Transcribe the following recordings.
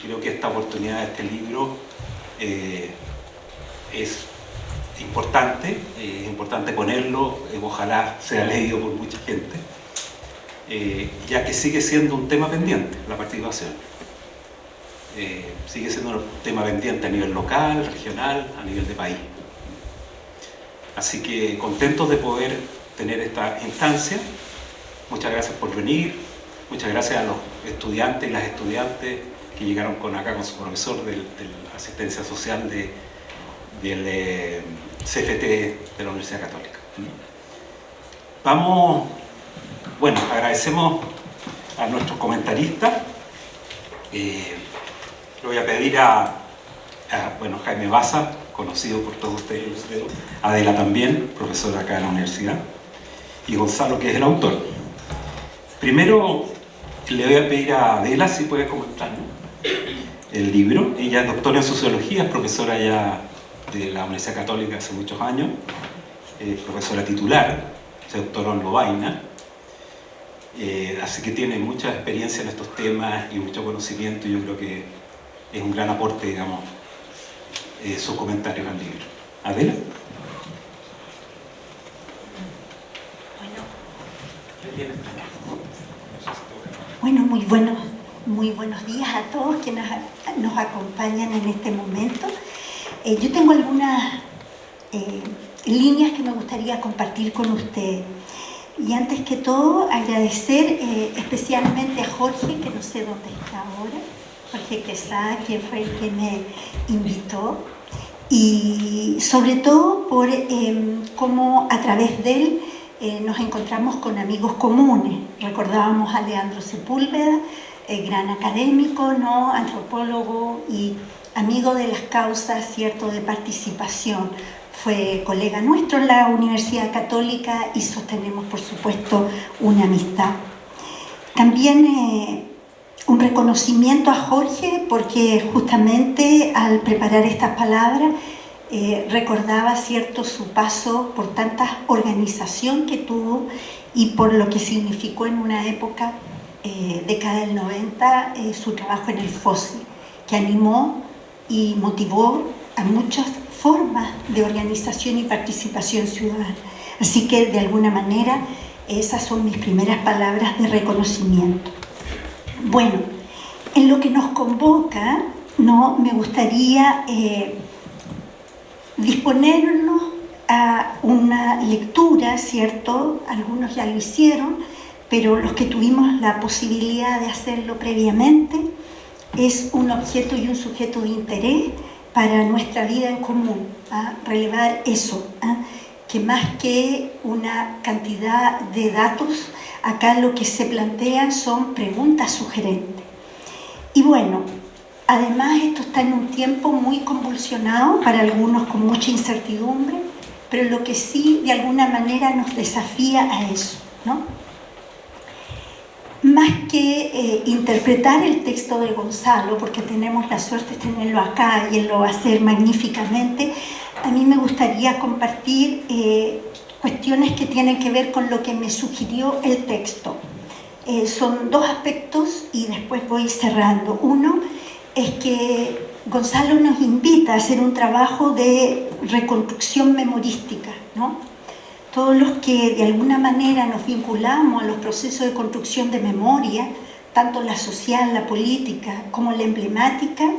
creo que esta oportunidad de este libro es importante ponerlo, ojalá sea leído por mucha gente, ya que sigue siendo un tema pendiente, la participación. Sigue siendo un tema pendiente a nivel local, regional, a nivel de país. Así que contentos de poder tener esta instancia. Muchas gracias por venir, muchas gracias a los estudiantes y las estudiantes que llegaron acá con su profesor de la asistencia social del CFT de la Universidad Católica. Bueno, agradecemos a nuestros comentaristas. Le voy a pedir a Jaime Baza, conocido por todos ustedes, Adela también, profesora acá en la universidad, y Gonzalo, que es el autor. Primero le voy a pedir a Adela si puede comentar, ¿no?, el libro. Ella es doctora en sociología, es profesora ya de la Universidad Católica hace muchos años, profesora titular, se doctoró en Lovaina, así que tiene mucha experiencia en estos temas y mucho conocimiento, y yo creo que es un gran aporte, digamos, sus comentarios al libro. Adela. Bueno, muy buenos días a todos quienes nos acompañan en este momento. Yo tengo algunas líneas que me gustaría compartir con ustedes. Y antes que todo, agradecer especialmente a Jorge, que no sé dónde está ahora, Jorge Quesada, quien fue el que me invitó, y sobre todo por cómo a través de él nos encontramos con amigos comunes. Recordábamos a Leandro Sepúlveda, gran académico, ¿no?, antropólogo y amigo de las causas, ¿cierto?, de participación. Fue colega nuestro en la Universidad Católica y sostenemos, por supuesto, una amistad. También un reconocimiento a Jorge, porque justamente al preparar estas palabras recordaba, ¿cierto?, su paso por tanta organización que tuvo y por lo que significó en una época, década del 90, su trabajo en el FOSI, que animó y motivó a muchas formas de organización y participación ciudadana. Así que, de alguna manera, esas son mis primeras palabras de reconocimiento. Bueno, en lo que nos convoca, ¿no?, me gustaría disponernos a una lectura, ¿cierto? Algunos ya lo hicieron, pero los que tuvimos la posibilidad de hacerlo previamente, es un objeto y un sujeto de interés para nuestra vida en común, relevar eso, que más que una cantidad de datos, acá lo que se plantean son preguntas sugerentes. Y bueno, además esto está en un tiempo muy convulsionado, para algunos con mucha incertidumbre, pero lo que sí de alguna manera nos desafía a eso, ¿no? Más que interpretar el texto de Gonzalo, porque tenemos la suerte de tenerlo acá y él lo va a hacer magníficamente, a mí me gustaría compartir cuestiones que tienen que ver con lo que me sugirió el texto. Son dos aspectos y después voy cerrando. Uno es que Gonzalo nos invita a hacer un trabajo de reconstrucción memorística, ¿no? Todos los que de alguna manera nos vinculamos a los procesos de construcción de memoria, tanto la social, la política, como la emblemática,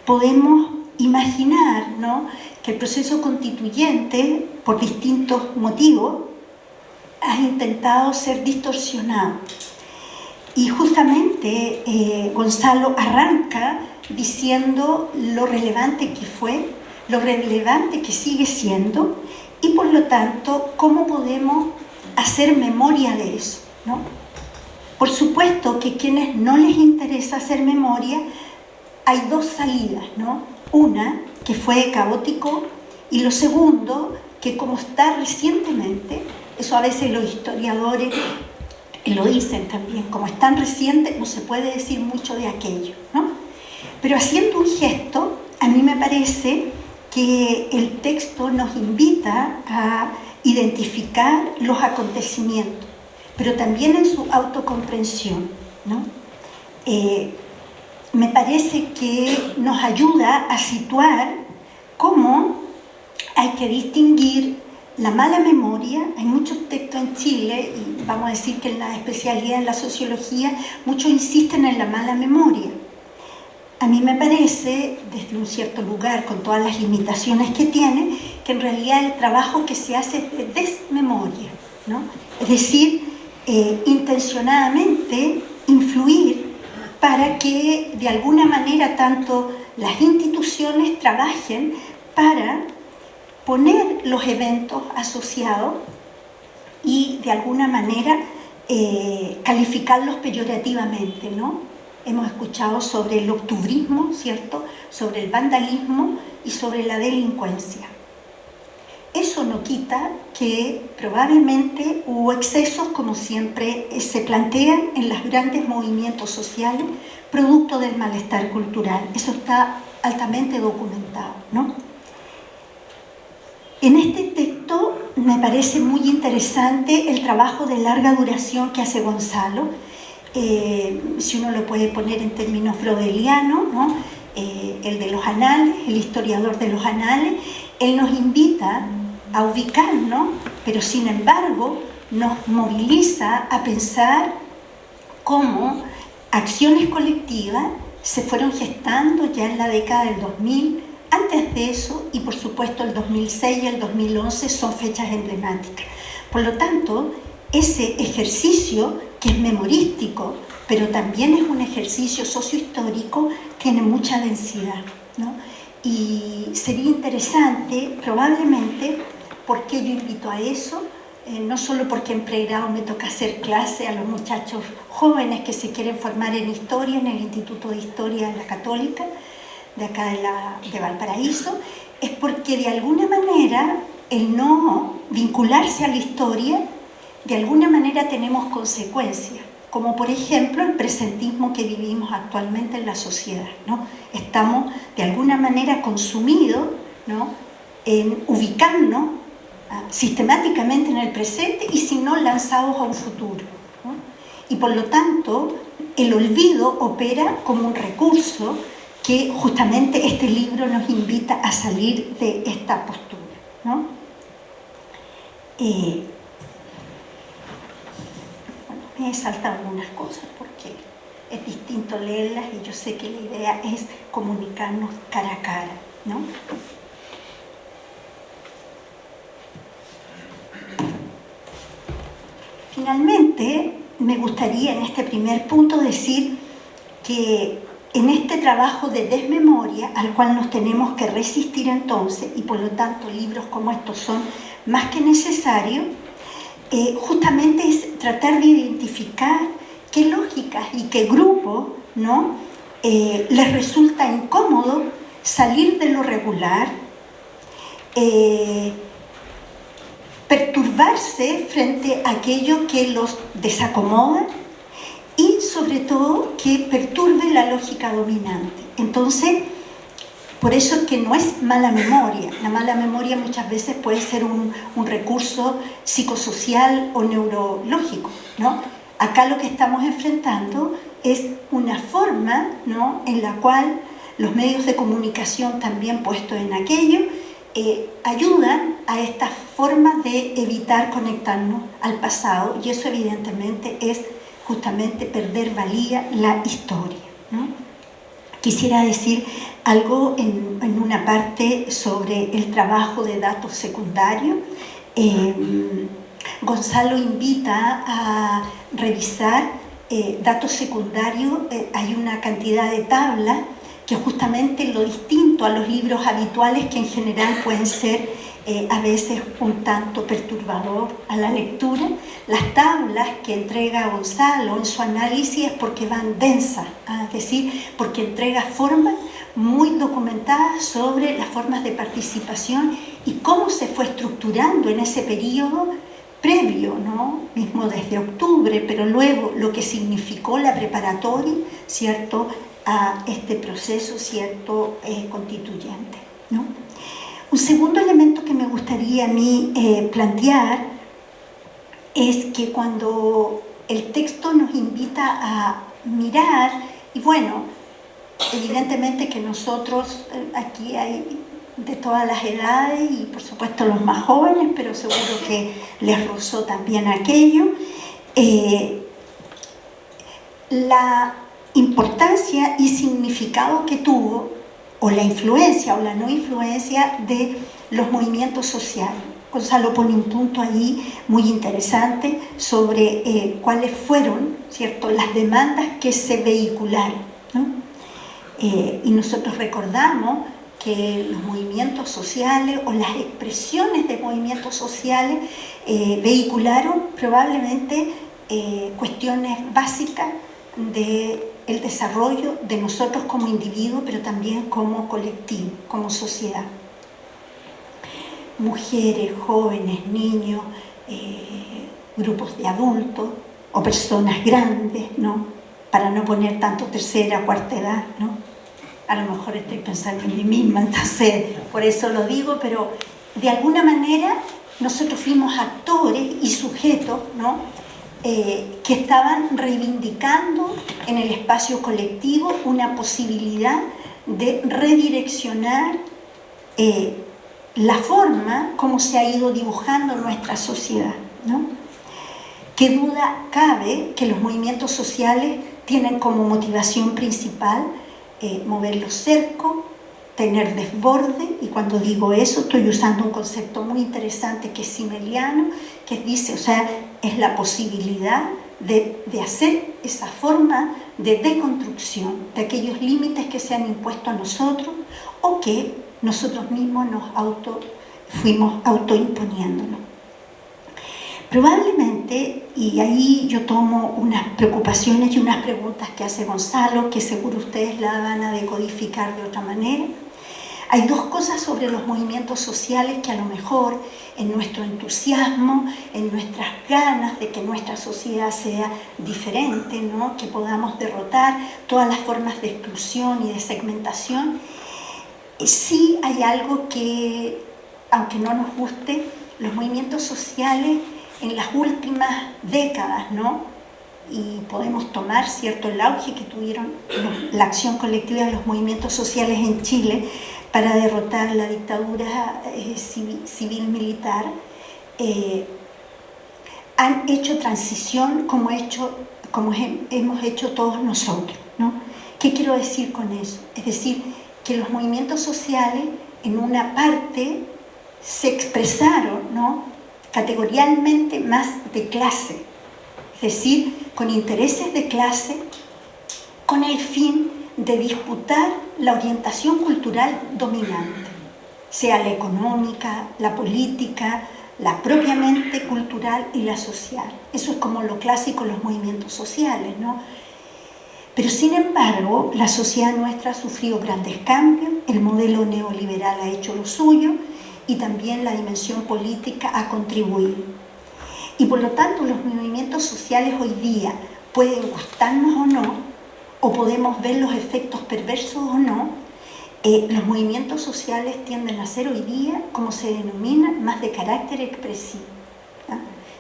podemos imaginar, ¿no?, que el proceso constituyente, por distintos motivos, ha intentado ser distorsionado. Y justamente Gonzalo arranca diciendo lo relevante que fue, lo relevante que sigue siendo, y por lo tanto, ¿cómo podemos hacer memoria de eso, ¿no? Por supuesto que a quienes no les interesa hacer memoria, hay dos salidas, ¿no? Una, que fue caótico, y lo segundo, que como está recientemente, eso a veces los historiadores lo dicen también, como es tan reciente, no se puede decir mucho de aquello, ¿no? Pero haciendo un gesto, a mí me parece que el texto nos invita a identificar los acontecimientos, pero también en su autocomprensión, ¿no? me parece que nos ayuda a situar cómo hay que distinguir la mala memoria. Hay muchos textos en Chile, y vamos a decir que en la especialidad en la sociología, muchos insisten en la mala memoria. A mí me parece, desde un cierto lugar, con todas las limitaciones que tiene, que en realidad el trabajo que se hace es de desmemoria, ¿no? Es decir, intencionadamente influir para que de alguna manera tanto las instituciones trabajen para poner los eventos asociados y de alguna manera calificarlos peyorativamente, ¿no? Hemos escuchado sobre el octubrismo, ¿cierto?, sobre el vandalismo y sobre la delincuencia. Eso no quita que probablemente hubo excesos, como siempre se plantean en los grandes movimientos sociales, producto del malestar cultural. Eso está altamente documentado, ¿no? En este texto me parece muy interesante el trabajo de larga duración que hace Gonzalo. Si uno lo puede poner en términos brodelianos, ¿no? El de los anales, el historiador de los anales, él nos invita a ubicarnos, pero sin embargo nos moviliza a pensar cómo acciones colectivas se fueron gestando ya en la década del 2000, antes de eso, y por supuesto el 2006 y el 2011 son fechas emblemáticas. Por lo tanto, ese ejercicio, que es memorístico, pero también es un ejercicio sociohistórico, tiene mucha densidad, ¿no? Y sería interesante, probablemente, porque yo invito a eso, no solo porque en pregrado me toca hacer clase a los muchachos jóvenes que se quieren formar en historia, en el Instituto de Historia de la Católica, de acá de Valparaíso, es porque de alguna manera el no vincularse a la historia, de alguna manera tenemos consecuencias, como por ejemplo el presentismo que vivimos actualmente en la sociedad, ¿no? Estamos de alguna manera consumidos, ¿no?, en ubicarnos sistemáticamente en el presente y si no lanzados a un futuro, ¿no? Y por lo tanto el olvido opera como un recurso que justamente este libro nos invita a salir de esta postura, ¿no? Me he saltado algunas cosas porque es distinto leerlas y yo sé que la idea es comunicarnos cara a cara, ¿no? Finalmente, me gustaría en este primer punto decir que en este trabajo de desmemoria, al cual nos tenemos que resistir entonces, y por lo tanto libros como estos son más que necesarios, justamente es tratar de identificar qué lógicas y qué grupos, ¿no?, les resulta incómodo salir de lo regular, perturbarse frente a aquello que los desacomoda y sobre todo que perturbe la lógica dominante. Entonces, por eso es que no es mala memoria. La mala memoria muchas veces puede ser un recurso psicosocial o neurológico, ¿no? Acá lo que estamos enfrentando es una forma, ¿no?, en la cual los medios de comunicación también puestos en aquello ayudan a estas formas de evitar conectarnos al pasado, y eso evidentemente es justamente perder valía la historia, ¿no? Quisiera decir algo en una parte sobre el trabajo de datos secundarios. Gonzalo invita a revisar datos secundarios. Hay una cantidad de tablas que justamente lo distinto a los libros habituales, que en general pueden ser a veces un tanto perturbador a la lectura. Las tablas que entrega Gonzalo en su análisis es porque van densas, es decir, porque entrega formas muy documentadas sobre las formas de participación y cómo se fue estructurando en ese periodo previo, ¿no?, mismo desde octubre, pero luego lo que significó la preparatoria, ¿cierto?, a este proceso, ¿cierto?, constituyente, ¿no? Un segundo elemento que me gustaría a mí plantear es que cuando el texto nos invita a mirar, y bueno, evidentemente que nosotros, aquí hay de todas las edades y por supuesto los más jóvenes, pero seguro que les rozó también aquello. La importancia y significado que tuvo, o la influencia o la no influencia de los movimientos sociales. Gonzalo pone un punto ahí muy interesante sobre cuáles fueron, ¿cierto?, las demandas que se vehicularon, ¿no? Y nosotros recordamos que los movimientos sociales o las expresiones de movimientos sociales vehicularon probablemente cuestiones básicas del desarrollo de nosotros como individuos, pero también como colectivo, como sociedad. Mujeres, jóvenes, niños, grupos de adultos o personas grandes, ¿no? Para no poner tanto tercera, cuarta edad, ¿no? A lo mejor estoy pensando en mí misma, entonces por eso lo digo, pero de alguna manera nosotros fuimos actores y sujetos, ¿no?, que estaban reivindicando en el espacio colectivo una posibilidad de redireccionar la forma como se ha ido dibujando nuestra sociedad, ¿no? ¿Qué duda cabe que los movimientos sociales tienen como motivación principal mover los cercos, tener desborde? Y cuando digo eso estoy usando un concepto muy interesante que es simeliano, que dice, o sea, es la posibilidad de hacer esa forma de deconstrucción de aquellos límites que se han impuesto a nosotros o que nosotros mismos fuimos autoimponiéndonos. Probablemente, y ahí yo tomo unas preocupaciones y unas preguntas que hace Gonzalo, que seguro ustedes la van a decodificar de otra manera. Hay dos cosas sobre los movimientos sociales que a lo mejor en nuestro entusiasmo, en nuestras ganas de que nuestra sociedad sea diferente, ¿no?, que podamos derrotar todas las formas de exclusión y de segmentación, sí hay algo que, aunque no nos guste, los movimientos sociales en las últimas décadas, ¿no?, y podemos tomar, ¿cierto?, el auge que tuvieron la acción colectiva de los movimientos sociales en Chile para derrotar la dictadura civil-militar, han hecho transición como hemos hecho todos nosotros, ¿no? ¿Qué quiero decir con eso? Es decir, que los movimientos sociales en una parte se expresaron, ¿no?, categorialmente más de clase, es decir, con intereses de clase, con el fin de disputar la orientación cultural dominante, sea la económica, la política, la propiamente cultural y la social. Eso es como lo clásico de los movimientos sociales, ¿no? Pero sin embargo, la sociedad nuestra ha sufrido grandes cambios, el modelo neoliberal ha hecho lo suyo y también la dimensión política ha contribuido. Y por lo tanto, los movimientos sociales hoy día pueden gustarnos o no, o podemos ver los efectos perversos o no. Los movimientos sociales tienden a ser hoy día, como se denomina, más de carácter expresivo, ¿no?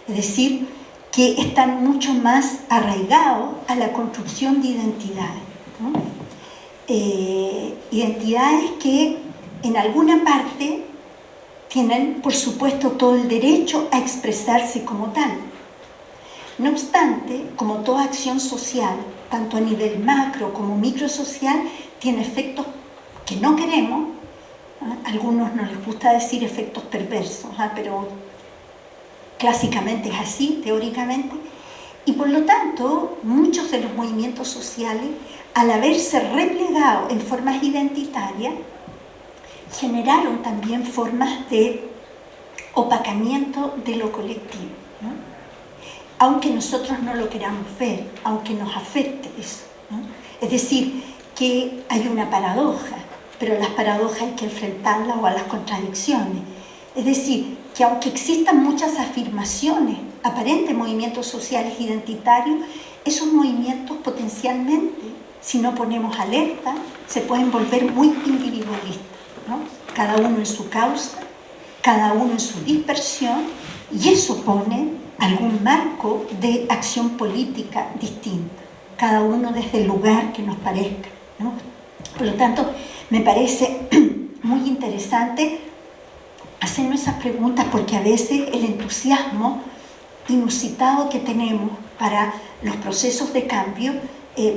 Es decir, que están mucho más arraigados a la construcción de identidades, ¿no? Identidades que en alguna parte tienen, por supuesto, todo el derecho a expresarse como tal. No obstante, como toda acción social, tanto a nivel macro como microsocial, tiene efectos que no queremos. A algunos no les gusta decir efectos perversos, pero clásicamente es así, teóricamente. Y por lo tanto, muchos de los movimientos sociales, al haberse replegado en formas identitarias, generaron también formas de opacamiento de lo colectivo, ¿no? Aunque nosotros no lo queramos ver, aunque nos afecte eso, ¿no? Es decir, que hay una paradoja, pero las paradojas hay que enfrentarlas o a las contradicciones. Es decir, que aunque existan muchas afirmaciones, aparentes movimientos sociales identitarios, esos movimientos potencialmente, si no ponemos alerta, se pueden volver muy individualistas, ¿no? Cada uno en su causa, cada uno en su dispersión, y eso pone algún marco de acción política distinta, cada uno desde el lugar que nos parezca, ¿no? Por lo tanto, me parece muy interesante hacernos esas preguntas, porque a veces el entusiasmo inusitado que tenemos para los procesos de cambio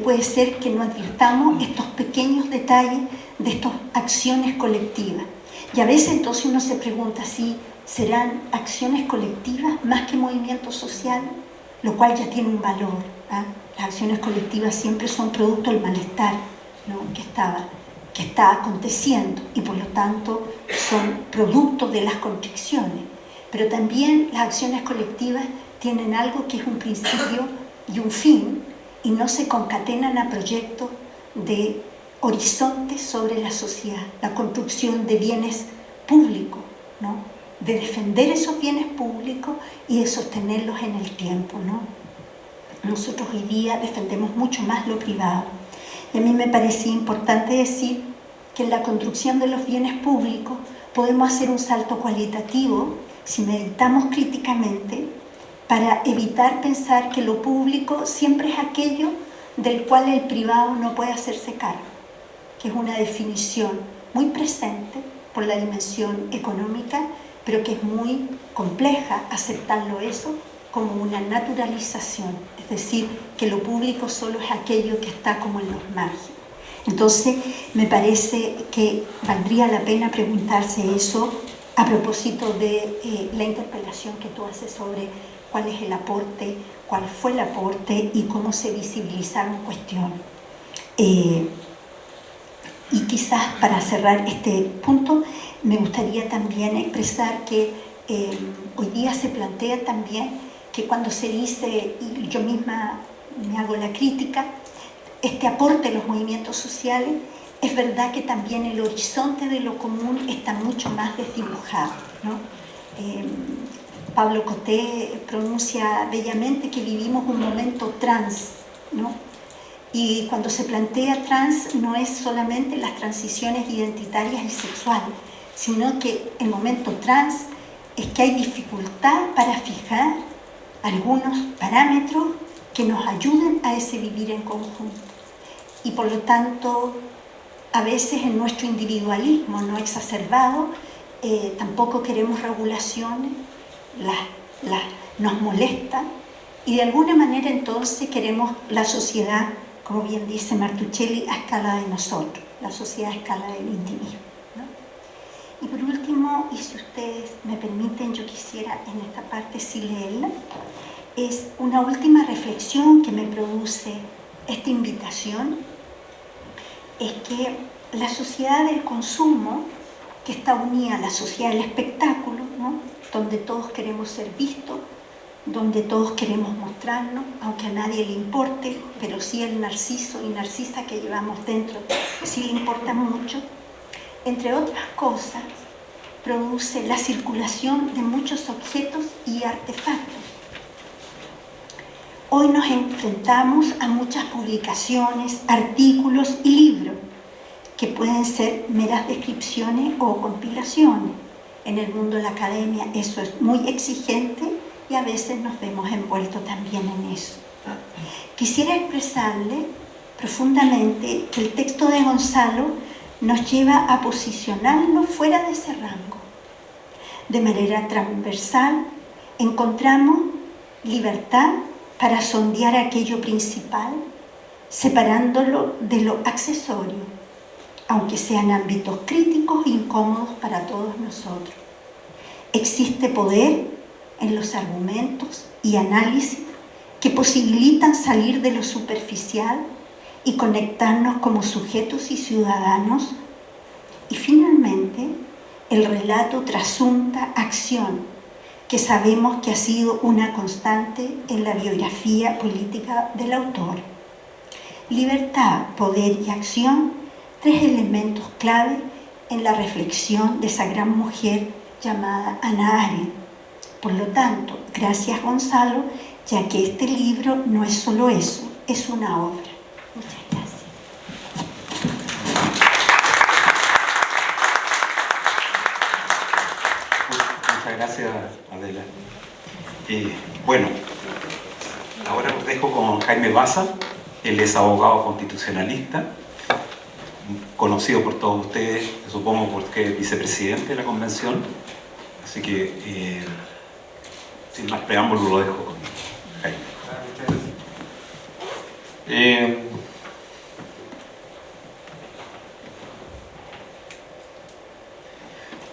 puede ser que no advirtamos estos pequeños detalles de estas acciones colectivas. Y a veces entonces uno se pregunta si serán acciones colectivas más que movimientos sociales, lo cual ya tiene un valor. Las acciones colectivas siempre son producto del malestar, ¿no?, que está aconteciendo, y por lo tanto son producto de las constricciones. Pero también las acciones colectivas tienen algo que es un principio y un fin, y no se concatenan a proyectos de horizontes sobre la sociedad, la construcción de bienes públicos, ¿no?, de defender esos bienes públicos y de sostenerlos en el tiempo, ¿no? Nosotros hoy día defendemos mucho más lo privado. Y a mí me parecía importante decir que en la construcción de los bienes públicos podemos hacer un salto cualitativo si meditamos críticamente, para evitar pensar que lo público siempre es aquello del cual el privado no puede hacerse cargo, que es una definición muy presente por la dimensión económica, pero que es muy compleja aceptarlo eso como una naturalización, es decir, que lo público solo es aquello que está como en los márgenes. Entonces, me parece que valdría la pena preguntarse eso a propósito de la interpelación que tú haces sobre cuál es el aporte, cuál fue el aporte y cómo se visibilizaron cuestiones. Y quizás para cerrar este punto, me gustaría también expresar que hoy día se plantea también que cuando se dice, y yo misma me hago la crítica, este aporte de los movimientos sociales, es verdad que también el horizonte de lo común está mucho más desdibujado, ¿no? Pablo Coté pronuncia bellamente que vivimos un momento trans, ¿no? Y cuando se plantea trans no es solamente las transiciones identitarias y sexuales, sino que el momento trans es que hay dificultad para fijar algunos parámetros que nos ayuden a ese vivir en conjunto. Y por lo tanto, a veces en nuestro individualismo no exacerbado, tampoco queremos regulaciones, nos molestan, y de alguna manera entonces queremos la sociedad, como bien dice Martuchelli, a escala de nosotros, la sociedad a escala del individuo, ¿no? Y por último, y si ustedes me permiten, yo quisiera en esta parte sí leerla, es una última reflexión que me produce esta invitación, es que la sociedad del consumo, que está unida a la sociedad del espectáculo, ¿no?, donde todos queremos ser vistos, donde todos queremos mostrarnos, aunque a nadie le importe, pero sí el narciso y narcisa que llevamos dentro sí le importa mucho, entre otras cosas, produce la circulación de muchos objetos y artefactos. Hoy nos enfrentamos a muchas publicaciones, artículos y libros que pueden ser meras descripciones o compilaciones. En el mundo de la academia eso es muy exigente y a veces nos vemos envueltos también en eso. Quisiera expresarle profundamente que el texto de Gonzalo nos lleva a posicionarnos fuera de ese rango. De manera transversal encontramos libertad para sondear aquello principal, separándolo de lo accesorio, aunque sean ámbitos críticos e incómodos para todos nosotros. Existe poder en los argumentos y análisis que posibilitan salir de lo superficial y conectarnos como sujetos y ciudadanos. Y finalmente, el relato trasunta acción, que sabemos que ha sido una constante en la biografía política del autor. Libertad, poder y acción, tres elementos clave en la reflexión de esa gran mujer llamada Hannah Arendt. Por lo tanto, gracias Gonzalo, ya que este libro no es solo eso, es una obra. Muchas gracias. Muchas gracias, Adela. Bueno, ahora los dejo con Jaime Baza. Él es abogado constitucionalista, conocido por todos ustedes, supongo porque es vicepresidente de la convención, así que sin más preámbulos lo dejo con Jaime.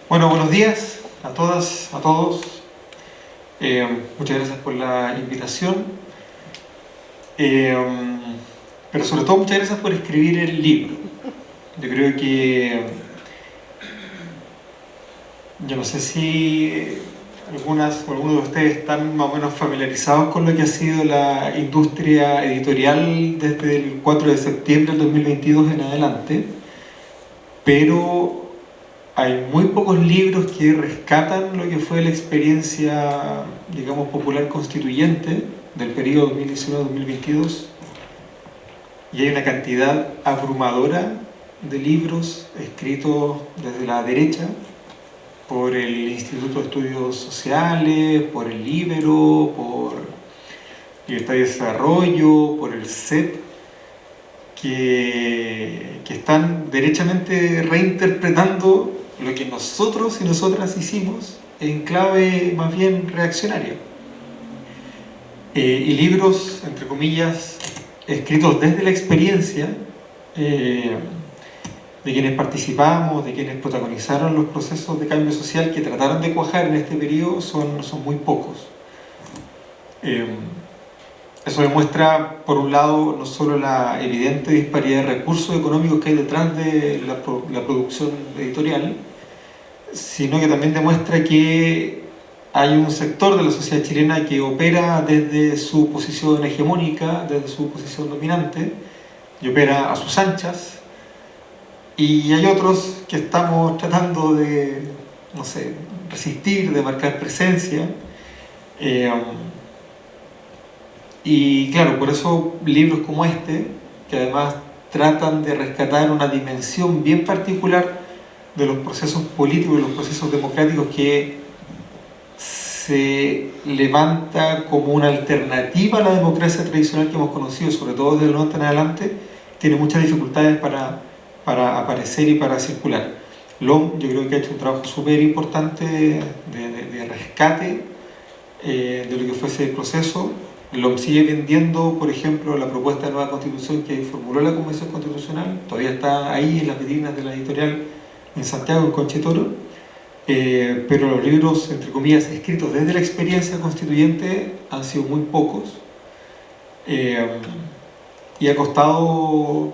Bueno, buenos días a todas, a todos. Muchas gracias por la invitación. Pero sobre todo muchas gracias por escribir el libro. Yo creo que, yo no sé si algunas o algunos de ustedes están más o menos familiarizados con lo que ha sido la industria editorial desde el 4 de septiembre del 2022 en adelante, pero hay muy pocos libros que rescatan lo que fue la experiencia, digamos, popular constituyente del periodo 2019-2022, y hay una cantidad abrumadora de libros escritos desde la derecha por el Instituto de Estudios Sociales, por el Libero, por Libertad y Desarrollo, por el CEP, que están derechamente reinterpretando lo que nosotros y nosotras hicimos en clave más bien reaccionaria. Y libros, entre comillas, escritos desde la experiencia de quienes participamos, de quienes protagonizaron los procesos de cambio social que trataron de cuajar en este periodo, son muy pocos. Eso demuestra, por un lado, no solo la evidente disparidad de recursos económicos que hay detrás de la producción editorial, sino que también demuestra que hay un sector de la sociedad chilena que opera desde su posición hegemónica, desde su posición dominante, y opera a sus anchas, y hay otros que estamos tratando de, no sé, resistir, de marcar presencia. Y claro, por eso libros como este, que además tratan de rescatar una dimensión bien particular de los procesos políticos y los procesos democráticos que se levanta como una alternativa a la democracia tradicional que hemos conocido, sobre todo desde el 90 en adelante, tiene muchas dificultades para aparecer y para circular. LOM, yo creo que ha hecho un trabajo súper importante de rescate de lo que fue ese proceso. LOM sigue vendiendo, por ejemplo, la propuesta de nueva constitución que formuló la Convención Constitucional, todavía está ahí en las vitrinas de la editorial en Santiago, en Conchitoro, pero los libros, entre comillas, escritos desde la experiencia constituyente han sido muy pocos, y ha costado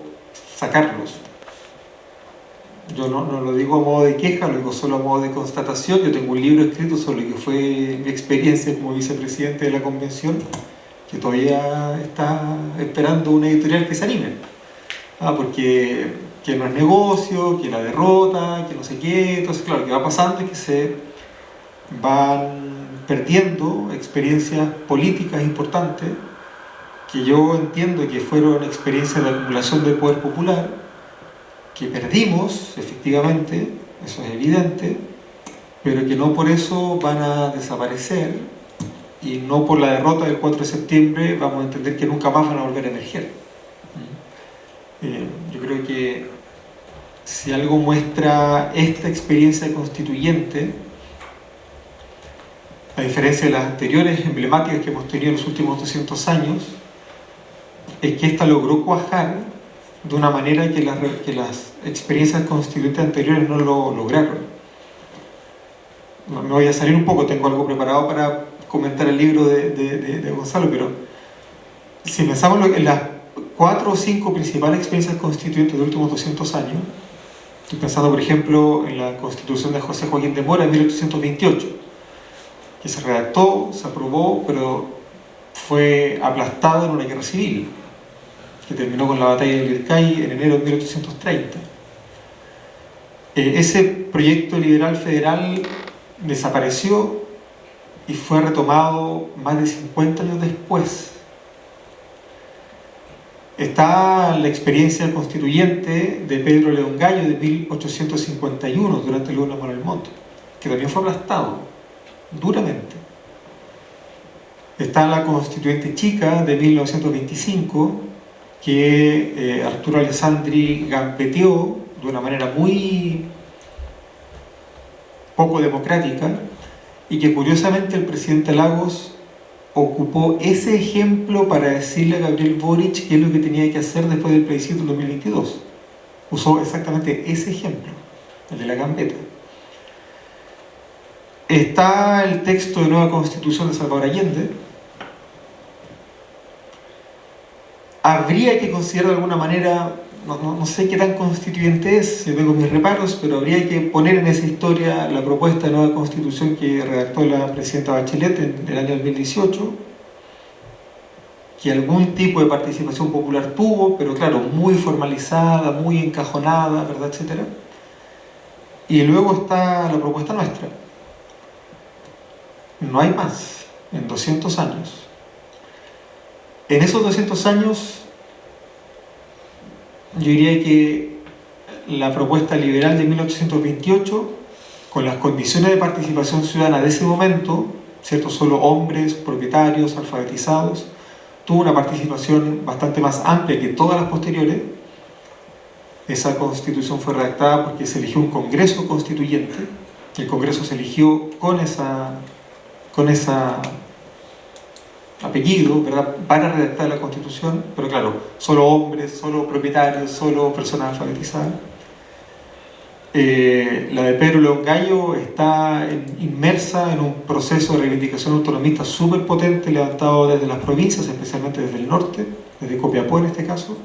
sacarlos. Yo no lo digo a modo de queja, lo digo solo a modo de constatación. Yo tengo un libro escrito sobre lo que fue mi experiencia como vicepresidente de la convención, que todavía está esperando una editorial que se anime, porque que no es negocio, que la derrota, que no sé qué. Entonces, claro, lo que va pasando es que se van perdiendo experiencias políticas importantes, que yo entiendo que fueron experiencias de acumulación de poder popular, que perdimos, efectivamente, eso es evidente, pero que no por eso van a desaparecer, y no por la derrota del 4 de septiembre vamos a entender que nunca más van a volver a emerger. Yo creo que si algo muestra esta experiencia constituyente, a diferencia de las anteriores emblemáticas que hemos tenido en los últimos 200 años, es que esta logró cuajar de una manera que las experiencias constituyentes anteriores no lo lograron. Me voy a salir un poco, tengo algo preparado para comentar el libro de Gonzalo, pero si pensamos en las 4 o 5 principales experiencias constituyentes de los últimos 200 años, estoy pensando, por ejemplo, en la Constitución de José Joaquín de Mora en 1828, que se redactó, se aprobó, pero fue aplastada en una guerra civil, que terminó con la batalla de Lircay en enero de 1830. Ese proyecto liberal federal desapareció y fue retomado más de 50 años después. Está la experiencia constituyente de Pedro León Gallo de 1851 durante el gobierno de Manuel Montt, que también fue aplastado duramente. Está la constituyente chica de 1925, que Arturo Alessandri gambeteó de una manera muy poco democrática, y que curiosamente el presidente Lagos ocupó ese ejemplo para decirle a Gabriel Boric qué es lo que tenía que hacer después del plebiscito en 2022. Usó exactamente ese ejemplo, el de la gambeta. Está el texto de nueva constitución de Salvador Allende. Habría que considerar de alguna manera, no sé qué tan constituyente es, yo tengo mis reparos, pero habría que poner en esa historia la propuesta de nueva constitución que redactó la presidenta Bachelet en el año 2018, que algún tipo de participación popular tuvo, pero claro, muy formalizada, muy encajonada, ¿verdad?, etcétera. Y luego está la propuesta nuestra. No hay más, en 200 años. En esos 200 años, yo diría que la propuesta liberal de 1828, con las condiciones de participación ciudadana de ese momento, ¿cierto?, solo hombres, propietarios, alfabetizados, tuvo una participación bastante más amplia que todas las posteriores. Esa constitución fue redactada porque se eligió un congreso constituyente, el congreso se eligió con esa apellido, ¿verdad?, para redactar la constitución, pero claro, solo hombres, solo propietarios, solo personas alfabetizadas. La de Pedro León Gallo está inmersa en un proceso de reivindicación autonomista súper potente, levantado desde las provincias, especialmente desde el norte, desde Copiapó en este caso,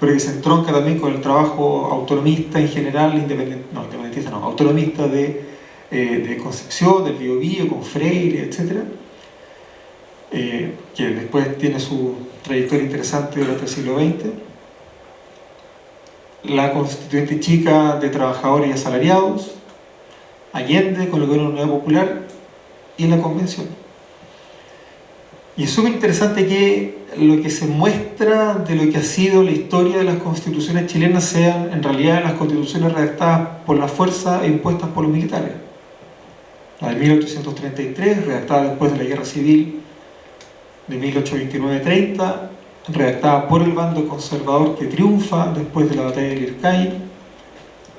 pero que se entronca también con el trabajo autonomista en general, autonomista de Concepción, del Biobío, con Freire, etc., que después tiene su trayectoria interesante durante el siglo XX. La constituyente chica de trabajadores y asalariados, Allende con el gobierno de la Unidad Popular, y la Convención. Y es súper interesante que lo que se muestra de lo que ha sido la historia de las constituciones chilenas sean en realidad las constituciones redactadas por la fuerza e impuestas por los militares. La de 1833, redactada después de la Guerra Civil de 1829-30, redactada por el bando conservador que triunfa después de la batalla de Lircay.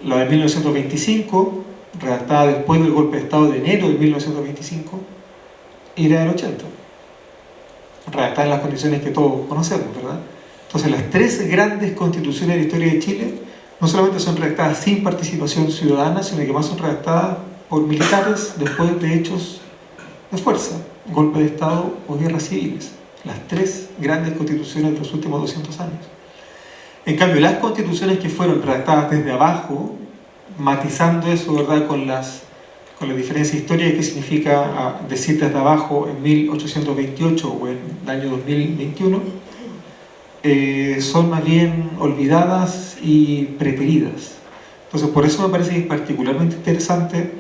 La de 1925, redactada después del golpe de Estado de enero de 1925, y la del 80, redactada en las condiciones que todos conocemos, ¿verdad? Entonces las tres grandes constituciones de la historia de Chile no solamente son redactadas sin participación ciudadana, sino que más son redactadas por militares después de hechos de fuerza, golpe de Estado o guerras civiles. Las tres grandes constituciones de los últimos 200 años. En cambio, las constituciones que fueron redactadas desde abajo, matizando eso, ¿verdad?, con la diferencia histórica que significa decir desde abajo en 1828 o en el año 2021, son más bien olvidadas y preteridas. Entonces, por eso me parece que es particularmente interesante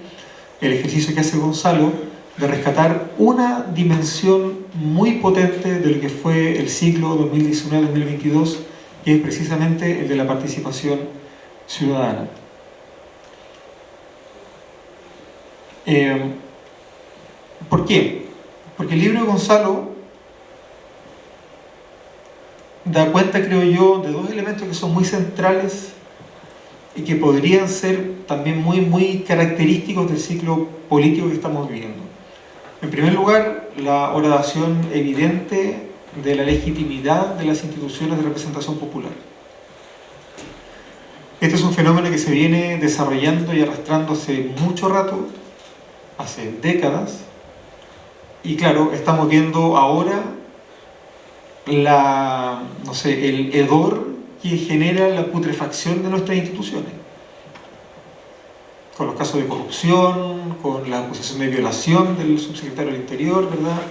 el ejercicio que hace Gonzalo de rescatar una dimensión muy potente de lo que fue el siglo 2019-2022, que es precisamente el de la participación ciudadana. ¿Por qué? Porque el libro de Gonzalo da cuenta, creo yo, de dos elementos que son muy centrales y que podrían ser también muy característicos del ciclo político que estamos viviendo. En primer lugar, la horadación evidente de la legitimidad de las instituciones de representación popular. Este es un fenómeno que se viene desarrollando y arrastrando hace mucho rato, hace décadas, y claro, estamos viendo ahora el hedor que genera la putrefacción de nuestras instituciones, con los casos de corrupción, con la acusación de violación del subsecretario del Interior, ¿verdad?,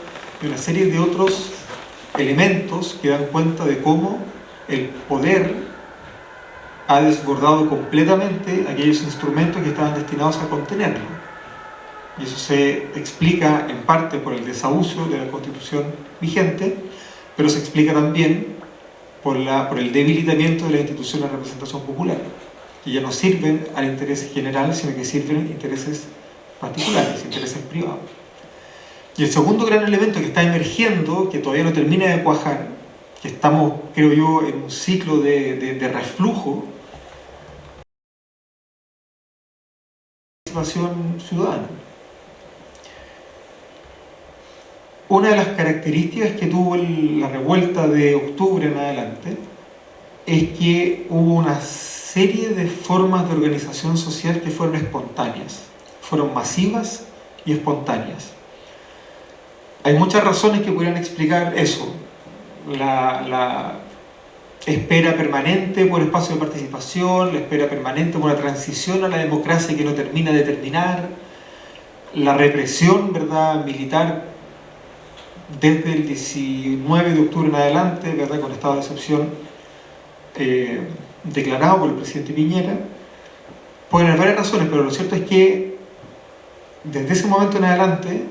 y una serie de otros elementos que dan cuenta de cómo el poder ha desbordado completamente aquellos instrumentos que estaban destinados a contenerlo. Y eso se explica en parte por el desahucio de la Constitución vigente, pero se explica también por el debilitamiento de las instituciones de representación popular, que ya no sirven al interés general, sino que sirven a intereses particulares, intereses privados. Y el segundo gran elemento que está emergiendo, que todavía no termina de cuajar, que estamos, creo yo, en un ciclo de reflujo, participación ciudadana. Una de las características que tuvo la revuelta de octubre en adelante es que hubo una serie de formas de organización social que fueron espontáneas, fueron masivas y espontáneas. Hay muchas razones que podrían explicar eso. La espera permanente por espacio de participación, la espera permanente por una transición a la democracia que no termina de terminar, la represión, ¿verdad?, militar desde el 19 de octubre en adelante, ¿verdad?, con estado de excepción declarado por el presidente Piñera. Pueden haber varias razones, pero lo cierto es que desde ese momento en adelante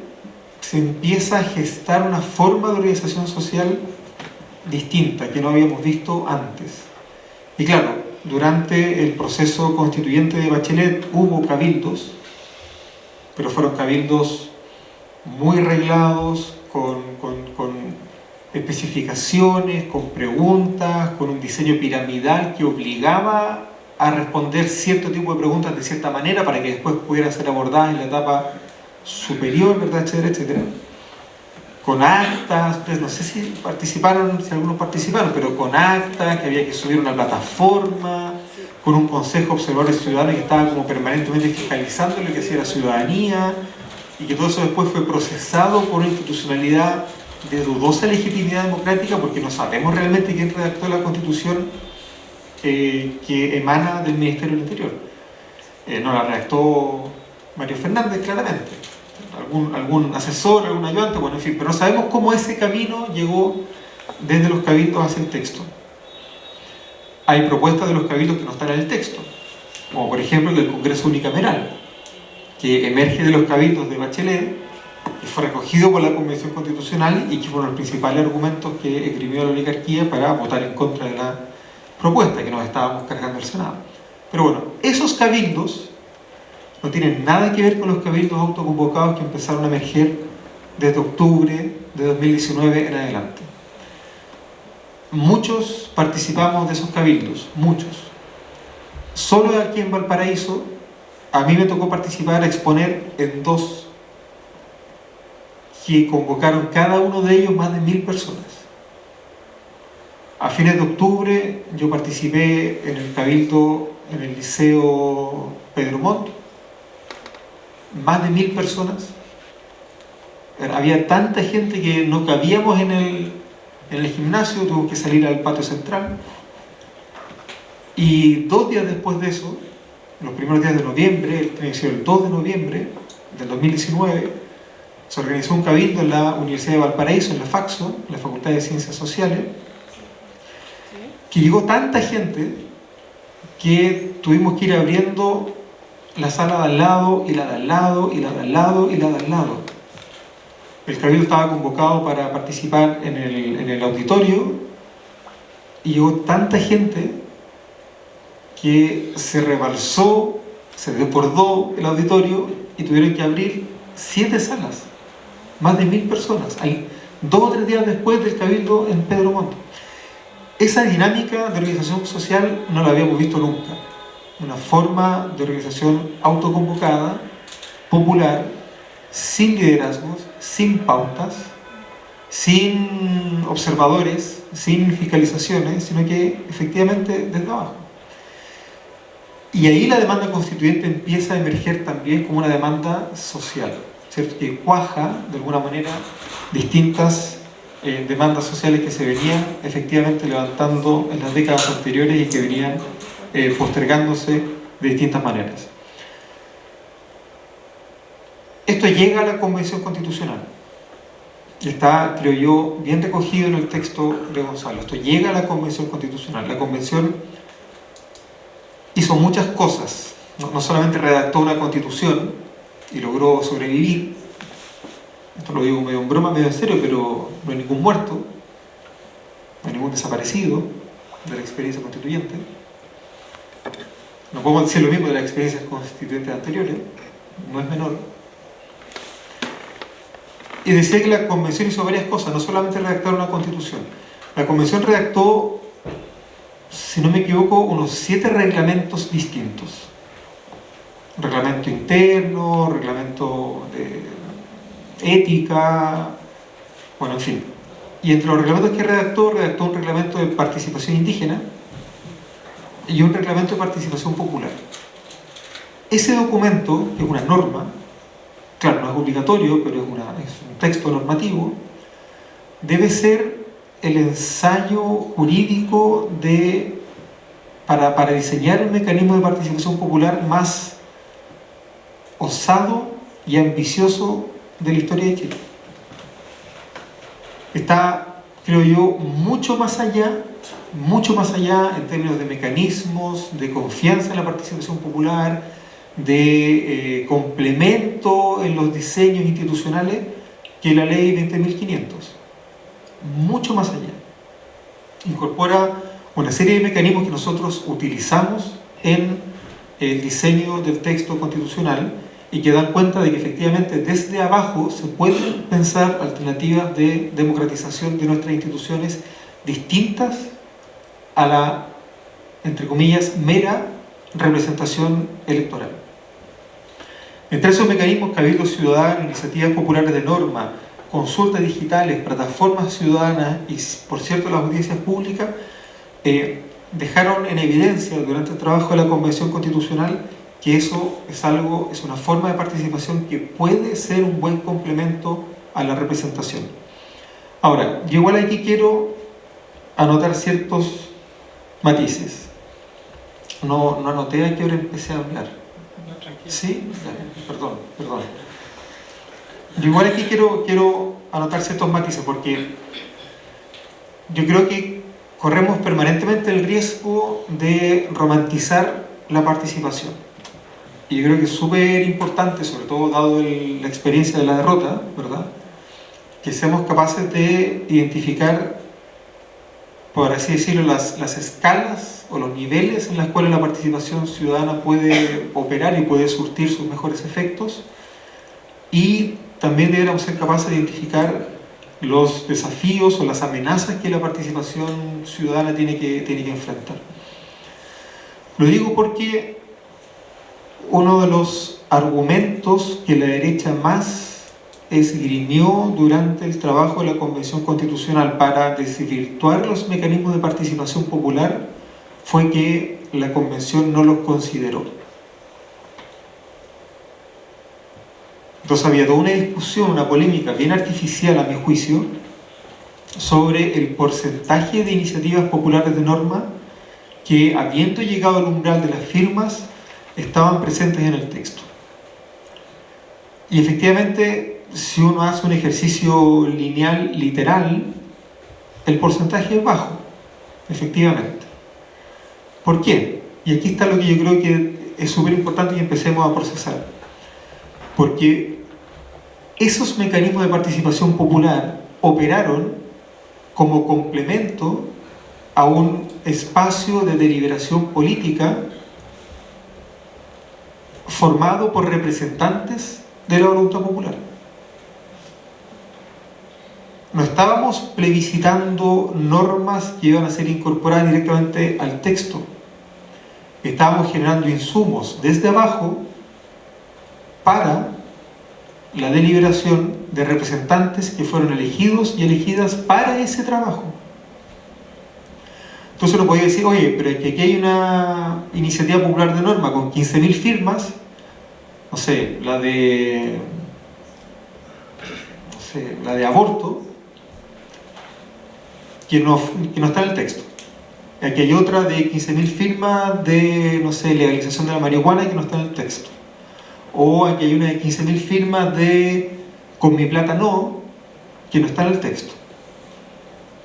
se empieza a gestar una forma de organización social distinta que no habíamos visto antes. Y claro, durante el proceso constituyente de Bachelet hubo cabildos, pero fueron cabildos muy reglados, con especificaciones, con preguntas, con un diseño piramidal que obligaba a responder cierto tipo de preguntas de cierta manera para que después pudieran ser abordadas en la etapa superior, ¿verdad?, etcétera, etcétera. Con actas, pues no sé si algunos participaron, pero con actas que había que subir a una plataforma, con un consejo de observadores ciudadanos que estaba como permanentemente fiscalizando lo que hacía la ciudadanía, y que todo eso después fue procesado por una institucionalidad de dudosa legitimidad democrática, porque no sabemos realmente quién redactó la Constitución que emana del Ministerio del Interior. No la redactó Mario Fernández, claramente. Algún asesor, algún ayudante, bueno, en fin, pero no sabemos cómo ese camino llegó desde los cabildos hacia el texto. Hay propuestas de los cabildos que no están en el texto, como por ejemplo el del Congreso Unicameral, que emerge de los cabildos de Bachelet, que fue recogido por la Convención Constitucional y que fueron los principales argumentos que esgrimió la oligarquía para votar en contra de la propuesta que nos estábamos cargando al Senado. Pero bueno, esos cabildos no tienen nada que ver con los cabildos autoconvocados que empezaron a emerger desde octubre de 2019 en adelante. Muchos participamos de esos cabildos, muchos. Solo aquí en Valparaíso, a mí me tocó participar, exponer en dos que convocaron cada uno de ellos más de 1000 personas. A fines de octubre yo participé en el cabildo en el Liceo Pedro Montt, más de 1000 personas. Había tanta gente que no cabíamos en el gimnasio, tuvimos que salir al patio central. Y 2 días después de eso, los primeros días de noviembre, el 2 de noviembre del 2019, se organizó un cabildo en la Universidad de Valparaíso, en la FACSO, en la Facultad de Ciencias Sociales, que llegó tanta gente que tuvimos que ir abriendo la sala de al lado, y la de al lado, y la de al lado, y la de al lado. El cabildo estaba convocado para participar en el auditorio, y llegó tanta gente que se rebalsó, se desbordó el auditorio, y tuvieron que abrir 7 salas, más de 1000 personas, 2 o 3 días después del cabildo en Pedro Montt. Esa dinámica de organización social no la habíamos visto nunca. Una forma de organización autoconvocada, popular, sin liderazgos, sin pautas, sin observadores, sin fiscalizaciones, sino que efectivamente desde abajo. Y ahí la demanda constituyente empieza a emerger también como una demanda social, ¿cierto?, que cuaja de alguna manera distintas demandas sociales que se venían efectivamente levantando en las décadas anteriores y que venían postergándose de distintas maneras. Esto llega a la Convención Constitucional y está, creo yo, bien recogido en el texto de Gonzalo. Esto llega a la Convención Constitucional. La Convención hizo muchas cosas, no solamente redactó una constitución y logró sobrevivir. Esto lo digo medio en broma, medio en serio, pero no hay ningún muerto, no hay ningún desaparecido de la experiencia constituyente. No podemos decir lo mismo de las experiencias constituyentes anteriores, no es menor. Y decía que la Convención hizo varias cosas, no solamente redactar una constitución. La Convención redactó, si no me equivoco, unos 7 reglamentos distintos. reglamento interno, reglamento de ética, bueno, en fin. Y entre los reglamentos que redactó un reglamento de participación indígena y un reglamento de participación popular. Ese documento, que es una norma, claro, no es obligatorio, pero es un texto normativo, debe ser el ensayo jurídico para diseñar un mecanismo de participación popular más osado y ambicioso de la historia de Chile. Está, creo yo, mucho más allá en términos de mecanismos, de confianza en la participación popular, de complemento en los diseños institucionales que la ley 20.500. Mucho más allá. Incorpora una serie de mecanismos que nosotros utilizamos en el diseño del texto constitucional y que dan cuenta de que efectivamente desde abajo se pueden pensar alternativas de democratización de nuestras instituciones distintas a la, entre comillas, mera representación electoral. Entre esos mecanismos, cabildos ciudadanos, iniciativas populares de norma, consultas digitales, plataformas ciudadanas y, por cierto, las audiencias públicas, dejaron en evidencia durante el trabajo de la Convención Constitucional que eso es una forma de participación que puede ser un buen complemento a la representación. Ahora, yo igual aquí quiero anotar ciertos matices. No anoté a qué hora empecé a hablar. No, tranquilo. ¿Sí? Perdón. Yo igual aquí quiero anotar ciertos matices porque yo creo que corremos permanentemente el riesgo de romantizar la participación. Y yo creo que es súper importante, sobre todo dado la experiencia de la derrota, ¿verdad?, que seamos capaces de identificar, por así decirlo, las escalas o los niveles en los cuales la participación ciudadana puede operar y puede surtir sus mejores efectos, y también deberíamos ser capaces de identificar los desafíos o las amenazas que la participación ciudadana tiene que enfrentar. Lo digo porque uno de los argumentos que la derecha más esgrimió durante el trabajo de la Convención Constitucional para desvirtuar los mecanismos de participación popular fue que la Convención no los consideró. Entonces había toda una discusión, una polémica bien artificial a mi juicio, sobre el porcentaje de iniciativas populares de norma que, habiendo llegado al umbral de las firmas, estaban presentes en el texto. Y efectivamente, si uno hace un ejercicio lineal, literal, el porcentaje es bajo, efectivamente. ¿Por qué? Y aquí está lo que yo creo que es súper importante y empecemos a procesar. Porque esos mecanismos de participación popular operaron como complemento a un espacio de deliberación política formado por representantes de la voluntad popular. No estábamos plebiscitando normas que iban a ser incorporadas directamente al texto. Estábamos generando insumos desde abajo para la deliberación de representantes que fueron elegidos y elegidas para ese trabajo. Entonces uno podría decir, oye, pero es que aquí hay una iniciativa popular de norma con 15.000 firmas, no sé, la de aborto, que no está en el texto. Aquí hay otra de 15.000 firmas de, no sé, legalización de la marihuana que no está en el texto. O aquí hay una de 15.000 firmas de con mi plata no, que no está en el texto.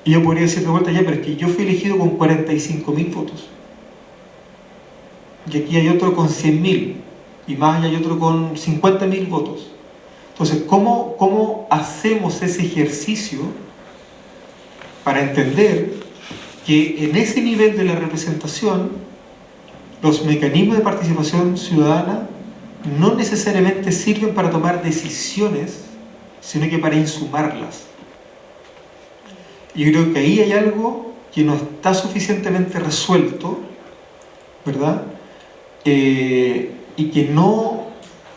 Y yo podría decir de vuelta ya, pero es que yo fui elegido con 45.000 votos. Y aquí hay otro con 100.000. Y más allá hay otro con 50.000 votos. Entonces, ¿cómo hacemos ese ejercicio para entender que en ese nivel de la representación los mecanismos de participación ciudadana no necesariamente sirven para tomar decisiones, sino que para insumarlas? Y yo creo que ahí hay algo que no está suficientemente resuelto, ¿verdad? y que no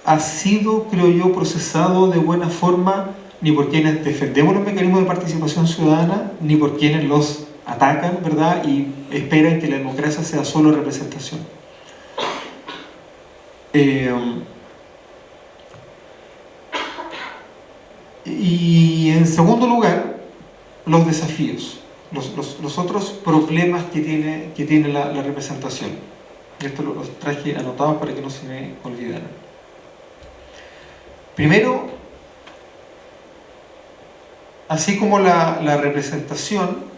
ha sido, creo yo, procesado de buena forma ni por quienes defendemos los mecanismos de participación ciudadana, ni por quienes los atacan, ¿verdad? Y esperan que la democracia sea solo representación. Y en segundo lugar, los desafíos, los otros problemas que tiene la representación. Esto los traje anotados para que no se me olvidaran. Primero, así como la representación,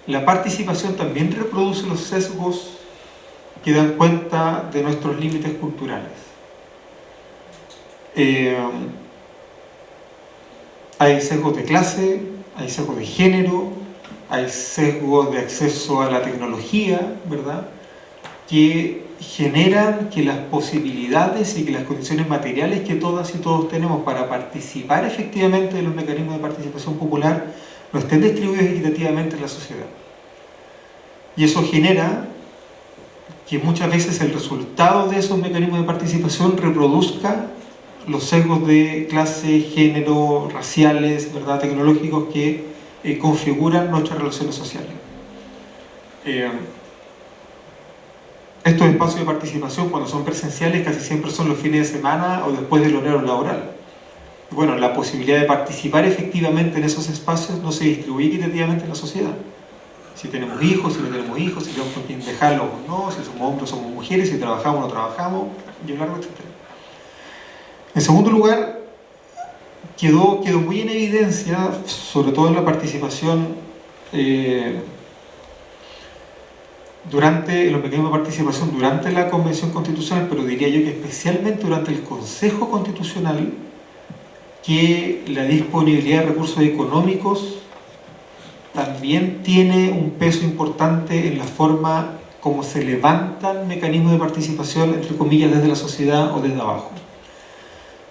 la participación también reproduce los sesgos que dan cuenta de nuestros límites culturales. Hay sesgos de clase, hay sesgos de género, hay sesgos de acceso a la tecnología, ¿verdad?, que generan que las posibilidades y que las condiciones materiales que todas y todos tenemos para participar efectivamente de los mecanismos de participación popular no estén distribuidos equitativamente en la sociedad. Y eso genera que muchas veces el resultado de esos mecanismos de participación reproduzca los sesgos de clase, género, raciales, ¿verdad?, tecnológicos que configuran nuestras relaciones sociales. Estos espacios de participación, cuando son presenciales, casi siempre son los fines de semana o después del horario laboral. Bueno, la posibilidad de participar efectivamente en esos espacios no se distribuye equitativamente en la sociedad. Si tenemos hijos, si no tenemos hijos, si tenemos con quién dejarlos o no, si somos hombres o somos mujeres, si trabajamos o no trabajamos, y un largo etcétera. En segundo lugar, quedó muy en evidencia, sobre todo en la participación en los mecanismos de participación durante la Convención Constitucional, pero diría yo que especialmente durante el Consejo Constitucional, que la disponibilidad de recursos económicos también tiene un peso importante en la forma como se levantan mecanismos de participación, entre comillas, desde la sociedad o desde abajo.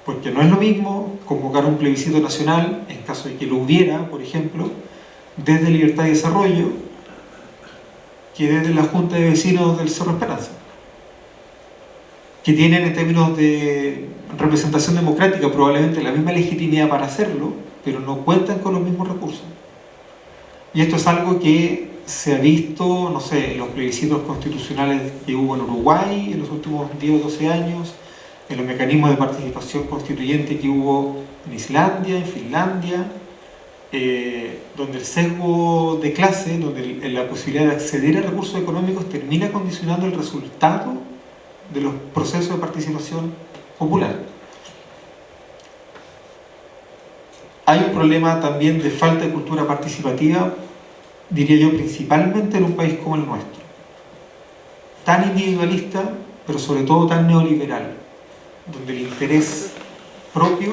Porque no es lo mismo convocar un plebiscito nacional, en caso de que lo hubiera, por ejemplo, desde Libertad y Desarrollo, que desde la Junta de Vecinos del Cerro Esperanza, que tienen en términos de representación democrática probablemente la misma legitimidad para hacerlo, pero no cuentan con los mismos recursos. Y esto es algo que se ha visto, no sé, en los plebiscitos constitucionales que hubo en Uruguay en los últimos 10 o 12 años, en los mecanismos de participación constituyente que hubo en Islandia, en Finlandia, donde el sesgo de clase, donde la posibilidad de acceder a recursos económicos termina condicionando el resultado de los procesos de participación popular. Hay un problema también de falta de cultura participativa, diría yo, principalmente en un país como el nuestro, tan individualista, pero sobre todo tan neoliberal, donde el interés propio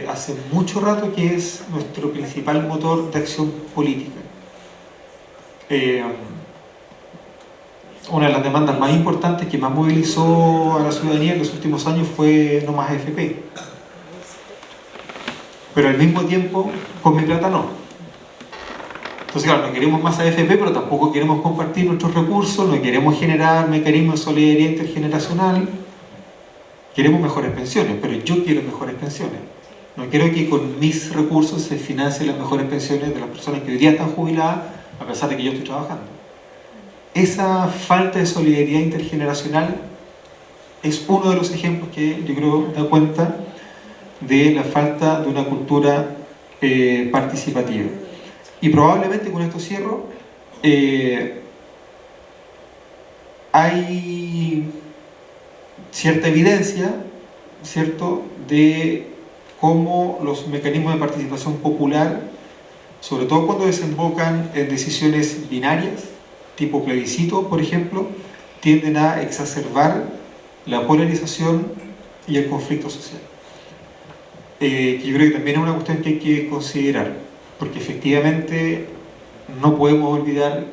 hace mucho rato que es nuestro principal motor de acción política. Una de las demandas más importantes que más movilizó a la ciudadanía en los últimos años fue no más AFP. Pero al mismo tiempo, con mi plata no. Entonces, claro, no queremos más AFP, pero tampoco queremos compartir nuestros recursos, no queremos generar mecanismos de solidaridad intergeneracional. Queremos mejores pensiones, pero yo quiero mejores pensiones. No quiero que con mis recursos se financien las mejores pensiones de las personas que hoy día están jubiladas, a pesar de que yo estoy trabajando. Esa falta de solidaridad intergeneracional es uno de los ejemplos que yo creo da cuenta de la falta de una cultura participativa. Y probablemente con esto cierro, hay cierta evidencia, ¿cierto?, de cómo los mecanismos de participación popular, sobre todo cuando desembocan en decisiones binarias, tipo plebiscito, por ejemplo, tienden a exacerbar la polarización y el conflicto social. Que yo creo que también es una cuestión que hay que considerar, porque efectivamente no podemos olvidar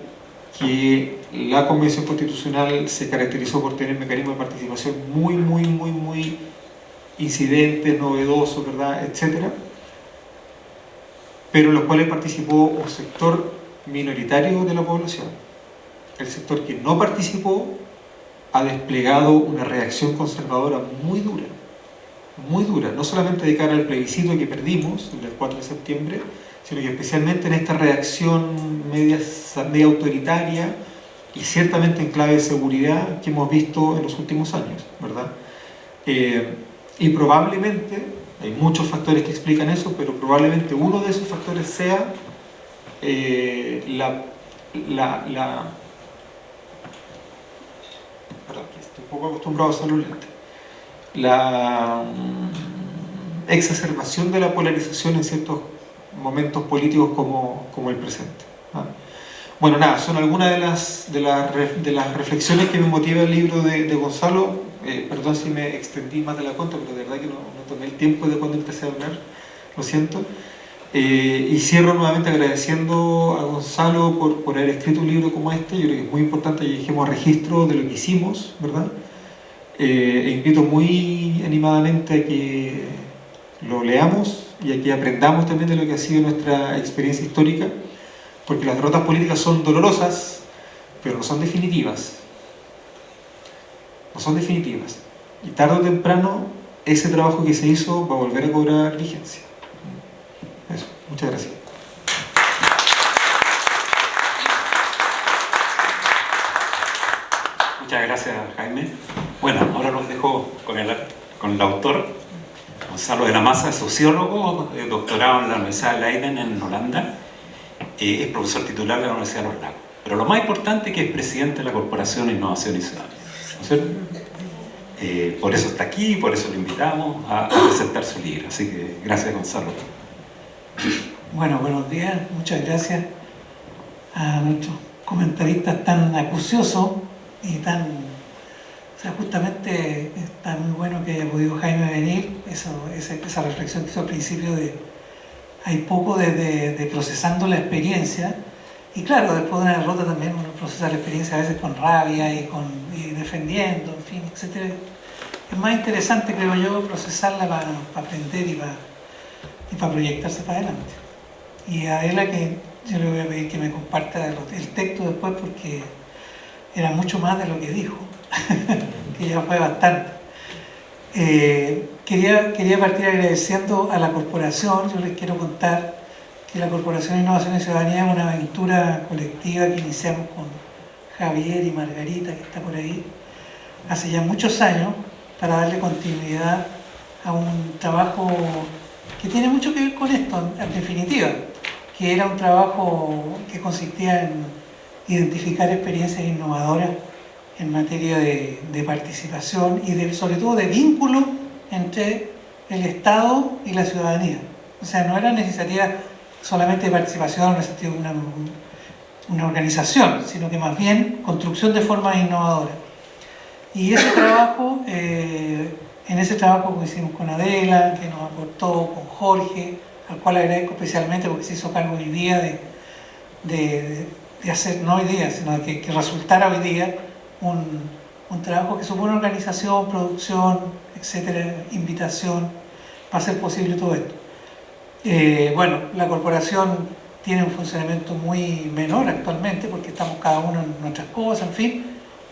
que la Convención Constitucional se caracterizó por tener mecanismos de participación muy incidentes, novedosos, ¿verdad?, etcétera, pero en los cuales participó un sector minoritario de la población. El sector que no participó ha desplegado una reacción conservadora muy dura, no solamente de cara al plebiscito que perdimos, el del 4 de septiembre, sino que especialmente en esta reacción media autoritaria y ciertamente en clave de seguridad que hemos visto en los últimos años, ¿verdad? Y probablemente, hay muchos factores que explican eso, pero probablemente uno de esos factores sea perdón, estoy un poco acostumbrado a usar los lentes, la exacerbación de la polarización en ciertos momentos políticos como el presente. Bueno, nada, son algunas de las reflexiones que me motiva el libro de Gonzalo. Perdón si me extendí más de la cuenta, pero de verdad que no tomé el tiempo de cuando empecé a hablar, lo siento. Y cierro nuevamente agradeciendo a Gonzalo por haber escrito un libro como este. Yo creo que es muy importante que dejemos registro de lo que hicimos, ¿verdad? Invito muy animadamente a que lo leamos y a que aprendamos también de lo que ha sido nuestra experiencia histórica, porque las derrotas políticas son dolorosas, pero no son definitivas. No son definitivas. Y tarde o temprano, ese trabajo que se hizo va a volver a cobrar vigencia. Eso, muchas gracias. Muchas gracias, Jaime. Bueno, ahora los dejo con el autor, Gonzalo de la Maza, sociólogo, doctorado en la Universidad de Leiden en Holanda, es profesor titular de la Universidad de Los Lagos. Pero lo más importante es que es presidente de la Corporación de Innovación y Ciudadanía, ¿no es cierto? Por eso está aquí, por eso lo invitamos a presentar su libro. Así que gracias, Gonzalo. Bueno, buenos días, muchas gracias a nuestros comentaristas tan acuciosos y tan... O sea, justamente está muy bueno que haya podido Jaime venir, esa reflexión que hizo al principio de... Hay poco de procesando la experiencia, y claro, después de una derrota también uno procesa la experiencia a veces con rabia y defendiendo, en fin, etc. Es más interesante, creo yo, procesarla para aprender y para proyectarse para adelante. Y a Adela, que yo le voy a pedir que me comparta el texto después, porque era mucho más de lo que dijo, que ya fue bastante. Quería partir agradeciendo a la corporación. Yo les quiero contar que la Corporación de Innovación y Ciudadanía es una aventura colectiva que iniciamos con Javier y Margarita, que está por ahí, hace ya muchos años, para darle continuidad a un trabajo que tiene mucho que ver con esto, en definitiva, que era un trabajo que consistía en identificar experiencias innovadoras en materia de participación y sobre todo de vínculo entre el Estado y la ciudadanía. O sea, no era necesaria solamente de participación en el sentido de una organización, sino que más bien construcción de formas innovadoras. Y ese trabajo, en ese trabajo que hicimos con Adela, que nos aportó, con Jorge, al cual agradezco especialmente porque se hizo cargo hoy día de hacer, no hoy día, sino de que resultara hoy día un trabajo que supone organización, producción, etcétera, invitación, para hacer posible todo esto. Bueno, la corporación tiene un funcionamiento muy menor actualmente porque estamos cada uno en nuestras cosas, en fin,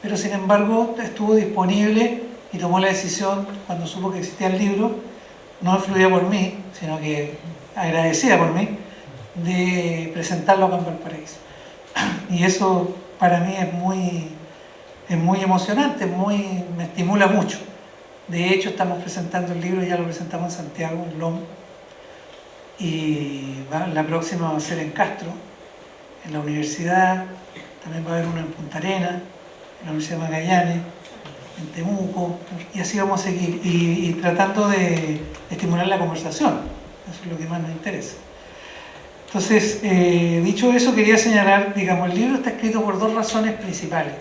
pero sin embargo estuvo disponible y tomó la decisión cuando supo que existía el libro, no influida por mí, sino que agradecida por mí, de presentarlo acá en Valparaíso. Y eso para mí es muy emocionante, me estimula mucho. De hecho, estamos presentando el libro, ya lo presentamos en Santiago, en LOM, y la próxima va a ser en Castro, en la universidad, también va a haber una en Punta Arenas, en la Universidad de Magallanes, en Temuco, y así vamos a seguir, y tratando de estimular la conversación, eso es lo que más nos interesa. Entonces, dicho eso, quería señalar, digamos, el libro está escrito por dos razones principales.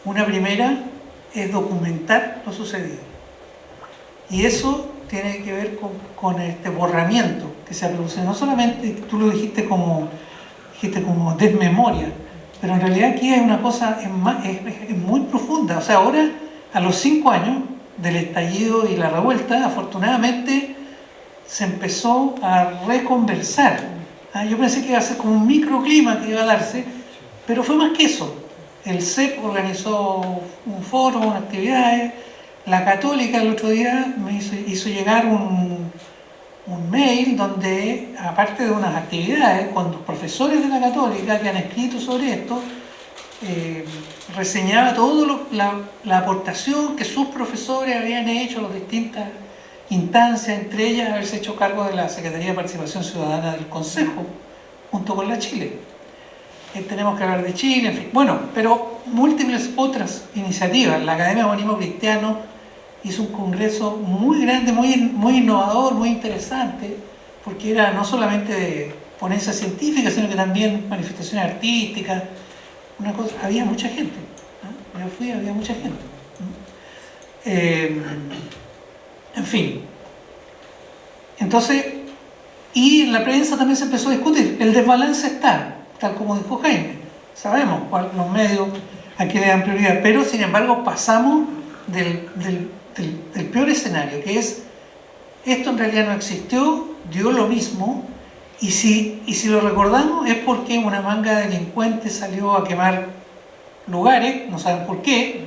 Una primera es documentar lo sucedido. Y eso tiene que ver con este borramiento que se ha producido. No solamente, tú lo dijiste como desmemoria, pero en realidad aquí es una cosa es muy profunda. O sea, ahora, a los 5 años del estallido y la revuelta, afortunadamente se empezó a reconversar. Yo pensé que iba a ser como un microclima que iba a darse, pero fue más que eso. el CEP organizó un foro, unas actividades, la Católica el otro día me hizo llegar un mail donde, aparte de unas actividades, con los profesores de la Católica que han escrito sobre esto, reseñaba toda la aportación que sus profesores habían hecho a las distintas instancias, entre ellas haberse hecho cargo de la Secretaría de Participación Ciudadana del Consejo, junto con la Chile. Tenemos que hablar de Chile, en fin. Bueno, pero múltiples otras iniciativas. La Academia Humanismo Cristiano hizo un congreso muy grande, muy innovador, muy interesante, porque era no solamente de ponencia científica, sino que también manifestaciones artísticas. Una cosa, había mucha gente. Yo fui, había mucha gente. En fin. Entonces, y en la prensa también se empezó a discutir. El desbalance está, tal como dijo Jaime. Sabemos cuáles los medios a qué le dan prioridad, pero sin embargo pasamos del peor escenario, que es esto en realidad no existió, dio lo mismo, y si lo recordamos es porque una manga de delincuentes salió a quemar lugares, no saben por qué,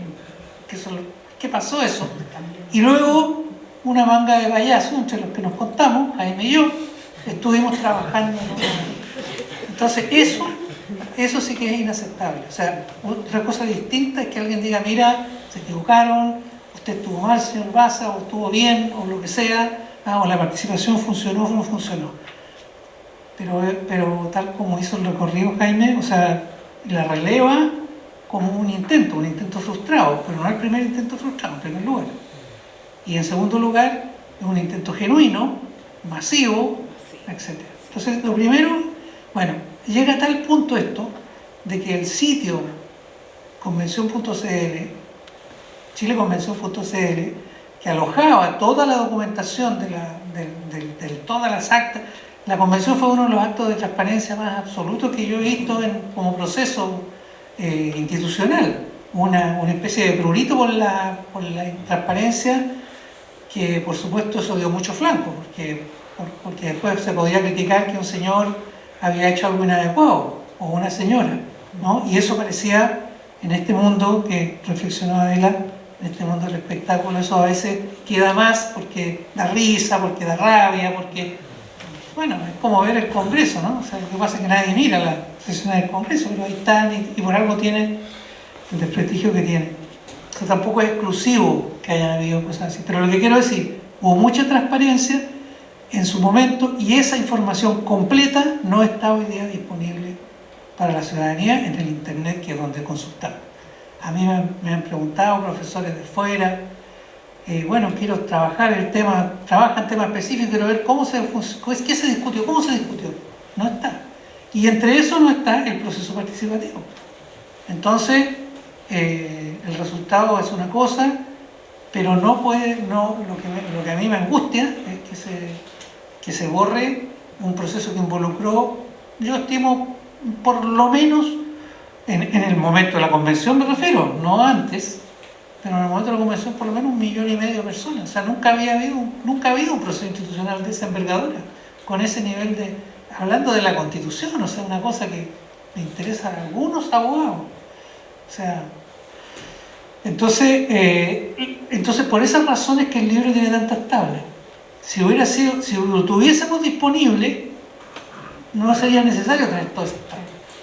qué pasó eso, y luego una manga de payasos, entre los que nos contamos, Jaime y yo, estuvimos trabajando. Entonces eso sí que es inaceptable. O sea, otra cosa distinta es que alguien diga, mira, se equivocaron, usted estuvo mal, señor Baza, o estuvo bien, o lo que sea, o la participación funcionó o no funcionó. Pero tal como hizo el recorrido Jaime, o sea, la releva como un intento frustrado, pero no el primer intento frustrado, en primer lugar. Y en segundo lugar, es un intento genuino, masivo, etc. Entonces, lo primero, bueno, llega a tal punto esto, de que el sitio convención.cl, chileconvención.cl, que alojaba toda la documentación de todas las actas. La convención fue uno de los actos de transparencia más absolutos que yo he visto como proceso institucional. Una especie de prurito por la transparencia, que por supuesto eso dio mucho flanco, porque después se podía criticar que un señor había hecho algo inadecuado, o una señora, ¿no? Y eso parecía, en este mundo que reflexionó Adela, en este mundo del espectáculo, eso a veces queda más porque da risa, porque da rabia, porque, bueno, es como ver el Congreso, ¿no? O sea, lo que pasa es que nadie mira las sesiones del Congreso, pero ahí están y por algo tienen el desprestigio que tienen. O sea, tampoco es exclusivo que hayan habido cosas así, pero lo que quiero decir, hubo mucha transparencia en su momento y esa información completa no está hoy día disponible para la ciudadanía en el internet, que es donde consultar. A mí me han preguntado profesores de fuera, bueno, quiero trabajar el tema, trabaja en temas específicos, quiero ver qué se discutió, cómo se discutió. No está. Y entre eso no está el proceso participativo. Entonces, el resultado es una cosa, pero lo que a mí me angustia es que se borre un proceso que involucró, yo estimo, por lo menos en el momento de la convención me refiero, no antes, pero en el momento de la convención por lo menos 1,5 millones de personas. O sea, nunca ha habido un proceso institucional de esa envergadura, con ese nivel de, hablando de la Constitución, o sea, una cosa que le interesa a algunos abogados. O sea, entonces por esas razones que el libro tiene tantas tablas. Si lo tuviésemos disponible, no sería necesario tener todo esto.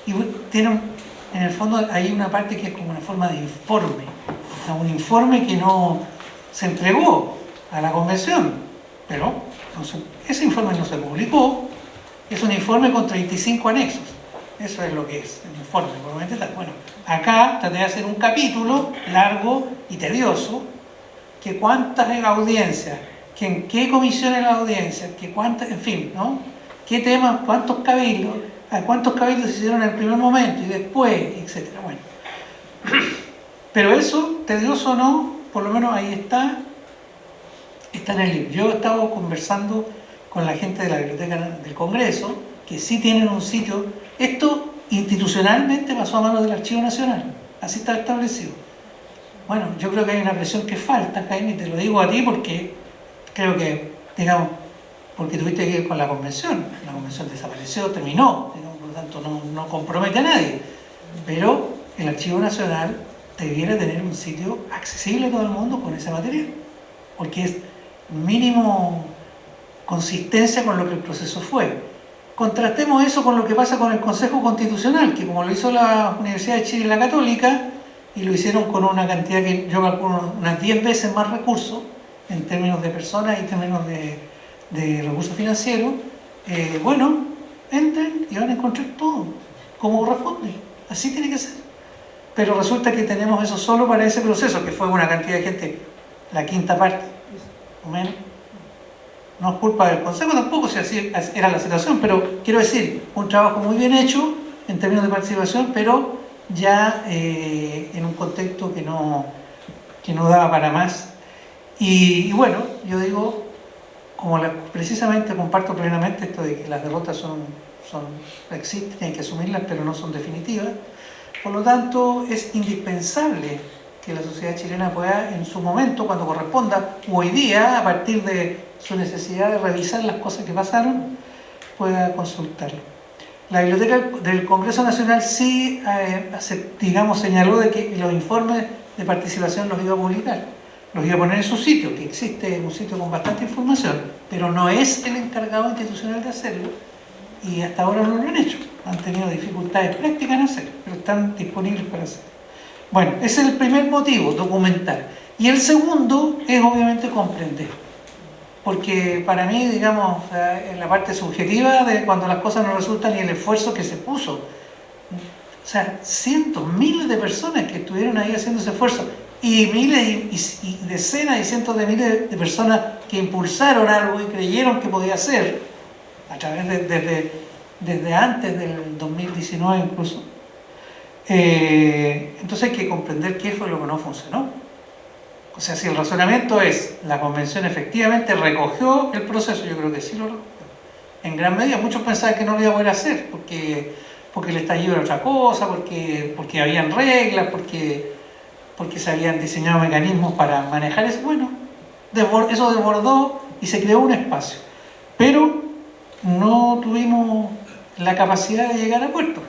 Y en el fondo hay una parte que es como una forma de informe, o sea, un informe que no se entregó a la convención, pero ese informe no se publicó, es un informe con 35 anexos, eso es lo que es el informe. Bueno, acá traté de hacer un capítulo largo y tedioso, que cuántas audiencias, que en qué comisiones la audiencia, que cuántas, en fin, ¿no? ¿Qué temas, cuántos cabildos se hicieron en el primer momento y después, etcétera? Bueno, pero eso, tedioso o no, por lo menos ahí está en el libro. Yo he estado conversando con la gente de la Biblioteca del Congreso, que sí tienen un sitio. Esto institucionalmente pasó a manos del Archivo Nacional, así está establecido. Bueno, yo creo que hay una presión que falta, Jaime, te lo digo a ti porque creo que, digamos, porque tuviste que ir con la convención desapareció, terminó, digamos, por lo tanto no compromete a nadie, pero el Archivo Nacional debiera tener un sitio accesible a todo el mundo con ese material, porque es mínimo consistencia con lo que el proceso fue. Contrastemos eso con lo que pasa con el Consejo Constitucional, que como lo hizo la Universidad de Chile y la Católica, y lo hicieron con una cantidad que yo calculo unas 10 veces más recursos, en términos de personas y en términos de recursos financieros, bueno, entren y van a encontrar todo, como corresponde. Así tiene que ser. Pero resulta que tenemos eso solo para ese proceso, que fue una cantidad de gente, la quinta parte, o menos. No es culpa del Consejo tampoco, si así era la situación, pero quiero decir, un trabajo muy bien hecho en términos de participación, pero ya en un contexto que no daba para más. Y bueno, yo digo, como precisamente comparto plenamente esto de que las derrotas existen, hay que asumirlas, pero no son definitivas. Por lo tanto, es indispensable que la sociedad chilena pueda, en su momento, cuando corresponda, o hoy día, a partir de su necesidad de revisar las cosas que pasaron, pueda consultarlo. La Biblioteca del Congreso Nacional sí, digamos, señaló de que los informes de participación los iba a publicar, los iba a poner en su sitio, que existe un sitio con bastante información, pero no es el encargado institucional de hacerlo, y hasta ahora no lo han hecho. Han tenido dificultades prácticas en hacerlo, pero están disponibles para hacerlo. Bueno, ese es el primer motivo, documentar. Y el segundo es obviamente comprender. Porque para mí, digamos, en la parte subjetiva de cuando las cosas no resultan y el esfuerzo que se puso. O sea, cientos, miles de personas que estuvieron ahí haciendo ese esfuerzo y miles y decenas y cientos de miles de personas que impulsaron algo y creyeron que podía ser a través desde antes del 2019 incluso. Entonces hay que comprender qué fue lo que no funcionó. O sea, si el razonamiento es la convención efectivamente recogió el proceso, yo creo que sí lo recogió. En gran medida, muchos pensaban que no lo iba a poder hacer porque el estallido era otra cosa, porque habían reglas, porque se habían diseñado mecanismos para manejar eso. Bueno, eso desbordó y se creó un espacio. Pero no tuvimos la capacidad de llegar a puerto.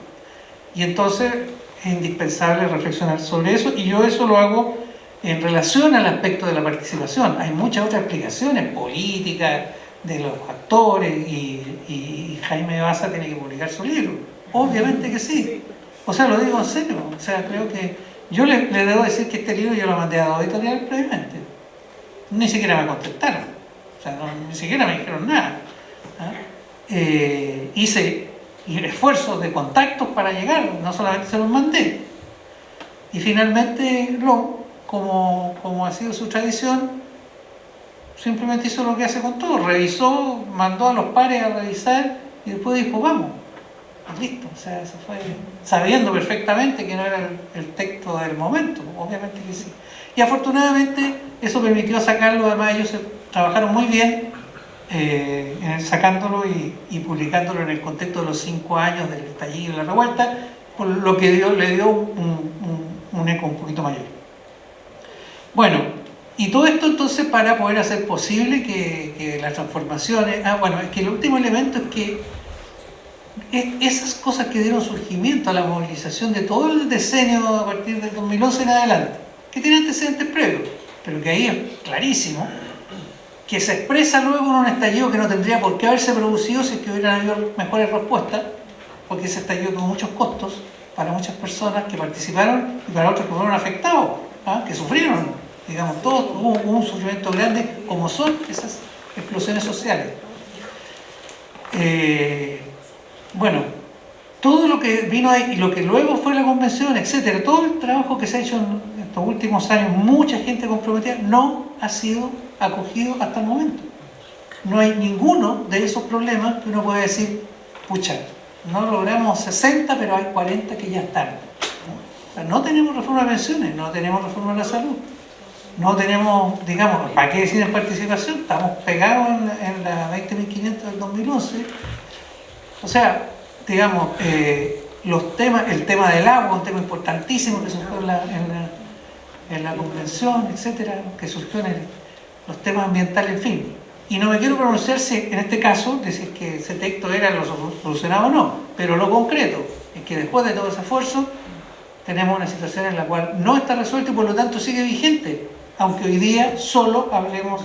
Y entonces es indispensable reflexionar sobre eso, y yo eso lo hago en relación al aspecto de la participación. Hay muchas otras explicaciones políticas de los actores, y Jaime Baza tiene que publicar su libro. Obviamente que sí. O sea, lo digo en serio. O sea, creo que yo le debo decir que este libro yo lo mandé a 2 editoriales previamente. Ni siquiera me contestaron. O sea, ni siquiera me dijeron nada. Hice esfuerzos de contactos para llegar, no solamente se los mandé. Y finalmente, como ha sido su tradición, simplemente hizo lo que hace con todo, revisó, mandó a los pares a revisar y después dijo, vamos, y listo. O sea, eso fue sabiendo perfectamente que no era el texto del momento, obviamente que sí. Y afortunadamente eso permitió sacarlo. Además ellos trabajaron muy bien sacándolo y publicándolo en el contexto de los 5 años del estallido y la revuelta, por lo que le dio un eco un poquito mayor. Bueno, y todo esto entonces para poder hacer posible que las transformaciones... bueno, es que el último elemento es que esas cosas que dieron surgimiento a la movilización de todo el decenio a partir del 2011 en adelante, que tiene antecedentes previos, pero que ahí es clarísimo, que se expresa luego en un estallido que no tendría por qué haberse producido si es que hubieran habido mejores respuestas, porque ese estallido tuvo muchos costos para muchas personas que participaron y para otros que fueron afectados, que sufrieron, digamos, todos hubo un sufrimiento grande, como son esas explosiones sociales. Bueno, todo lo que vino ahí y lo que luego fue la convención, etcétera, todo el trabajo que se ha hecho en estos últimos años, mucha gente comprometida, no ha sido acogido hasta el momento. No hay ninguno de esos problemas que uno puede decir, pucha, no logramos 60, pero hay 40 que ya están. O sea, no tenemos reforma de pensiones, no tenemos reforma de la salud, no tenemos, digamos, ¿para qué decir en participación? Estamos pegados en la 20.500 del 2011. O sea, digamos, el tema del agua, un tema importantísimo que surgió en la convención, etcétera, que surgió en los temas ambientales, en fin. Y no me quiero pronunciar si en este caso, decir que ese texto era lo solucionado o no, pero lo concreto es que después de todo ese esfuerzo, tenemos una situación en la cual no está resuelta y por lo tanto sigue vigente, aunque hoy día solo hablemos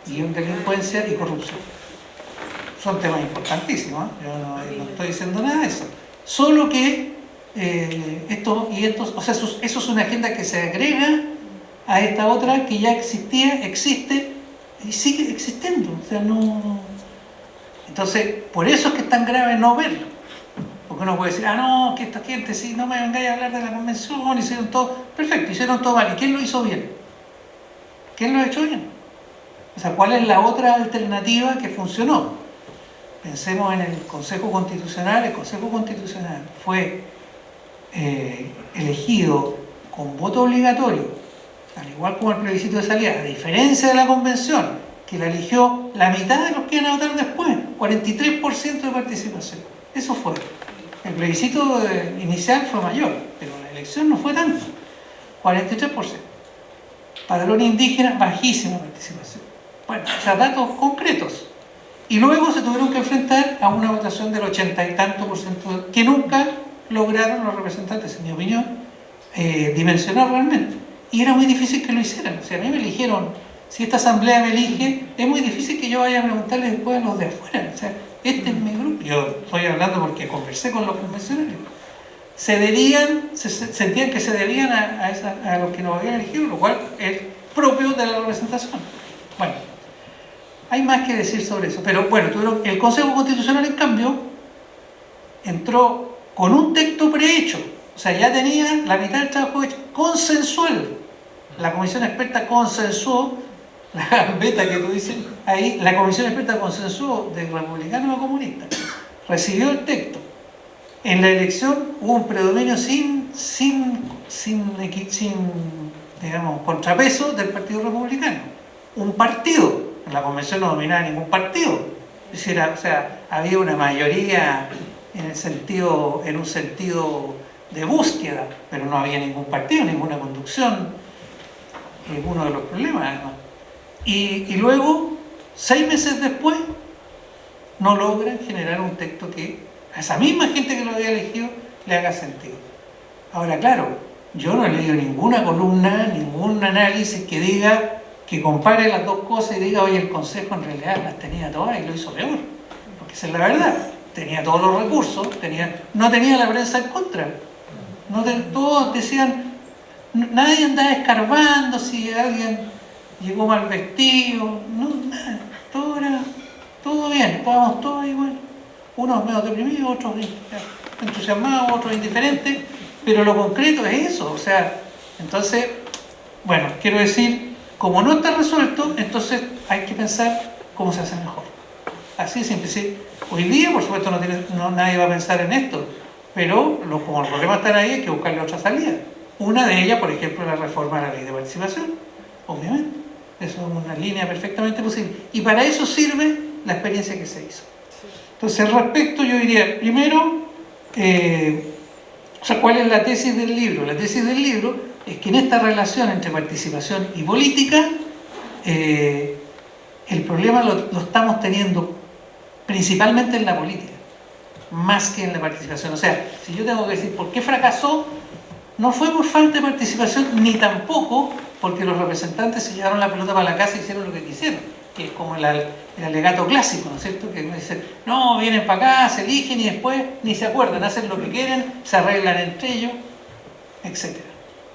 de delincuencia y corrupción. Son temas importantísimos, ¿eh? Yo no estoy diciendo nada de eso. Solo que o sea, eso es una agenda que se agrega a esta otra que ya existía, existe y sigue existiendo. O sea, no. Entonces, por eso es que es tan grave no verlo. Porque uno puede decir, no, que esta gente, si no me vengáis a hablar de la convención, hicieron todo. Perfecto, hicieron todo mal. ¿Y quién lo hizo bien? ¿Quién lo ha hecho bien? O sea, ¿cuál es la otra alternativa que funcionó? Pensemos en el Consejo Constitucional. El Consejo Constitucional fue elegido con voto obligatorio, al igual como el plebiscito de salida, a diferencia de la convención, que la eligió la mitad de los que iban a votar después, 43% de participación. Eso fue. El plebiscito inicial fue mayor, pero la elección no fue tanto, 43%. Padrón indígena, bajísima participación. Bueno, o sea, datos concretos. Y luego se tuvieron que enfrentar a una votación del 80 y tanto por ciento, que nunca lograron los representantes, en mi opinión, dimensionar realmente. Y era muy difícil que lo hicieran. O sea, a mí me eligieron, si esta asamblea me elige, es muy difícil que yo vaya a preguntarles después a los de afuera. O sea, este es mi grupo. Yo estoy hablando porque conversé con los convencionales. Sentían que se debían a los que nos habían elegido, lo cual es propio de la representación. Bueno, hay más que decir sobre eso. Pero bueno, el Consejo Constitucional, en cambio, entró con un texto prehecho. O sea, ya tenía la mitad del trabajo hecho, consensual. La comisión experta consensuó, la gambeta que tú dices, ahí la comisión experta consensuó de republicano a comunista. Recibió el texto. En la elección hubo un predominio sin digamos, contrapeso del Partido Republicano. Un partido. En la convención no dominaba ningún partido. Es decir, o sea, había una mayoría en un sentido de búsqueda, pero no había ningún partido, ninguna conducción. Es uno de los problemas, ¿no? Y luego, 6 meses después, no logran generar un texto que a esa misma gente que lo había elegido le haga sentido. Ahora, claro, yo no he leído ninguna columna, ningún análisis que diga, que compare las dos cosas y diga, oye, el Consejo en realidad las tenía todas y lo hizo peor. Porque esa es la verdad. Tenía todos los recursos, no tenía la prensa en contra. Todos decían, nadie andaba escarbando si alguien llegó mal vestido, no, nada. Todo bien, estábamos todos igual. Unos medio deprimidos, otros entusiasmados, otros indiferentes, pero lo concreto es eso. O sea, entonces, bueno, quiero decir, como no está resuelto, entonces hay que pensar cómo se hace mejor. Así de simple. ¿Sí? Hoy día, por supuesto, nadie va a pensar en esto, pero como los problemas están ahí, hay que buscarle otra salida. Una de ellas, por ejemplo, la reforma de la ley de participación, obviamente. Eso es una línea perfectamente posible. Y para eso sirve la experiencia que se hizo. Entonces, al respecto, yo diría, primero, ¿cuál es la tesis del libro? La tesis del libro es que en esta relación entre participación y política, el problema lo estamos teniendo principalmente en la política, más que en la participación. O sea, si yo tengo que decir por qué fracasó, no fue por falta de participación, ni tampoco porque los representantes se llevaron la pelota para la casa y hicieron lo que quisieron, que es como el alegato clásico, ¿no es cierto? Que uno dice, no, vienen para acá, se eligen y después ni se acuerdan, hacen lo que quieren, se arreglan entre ellos, etc.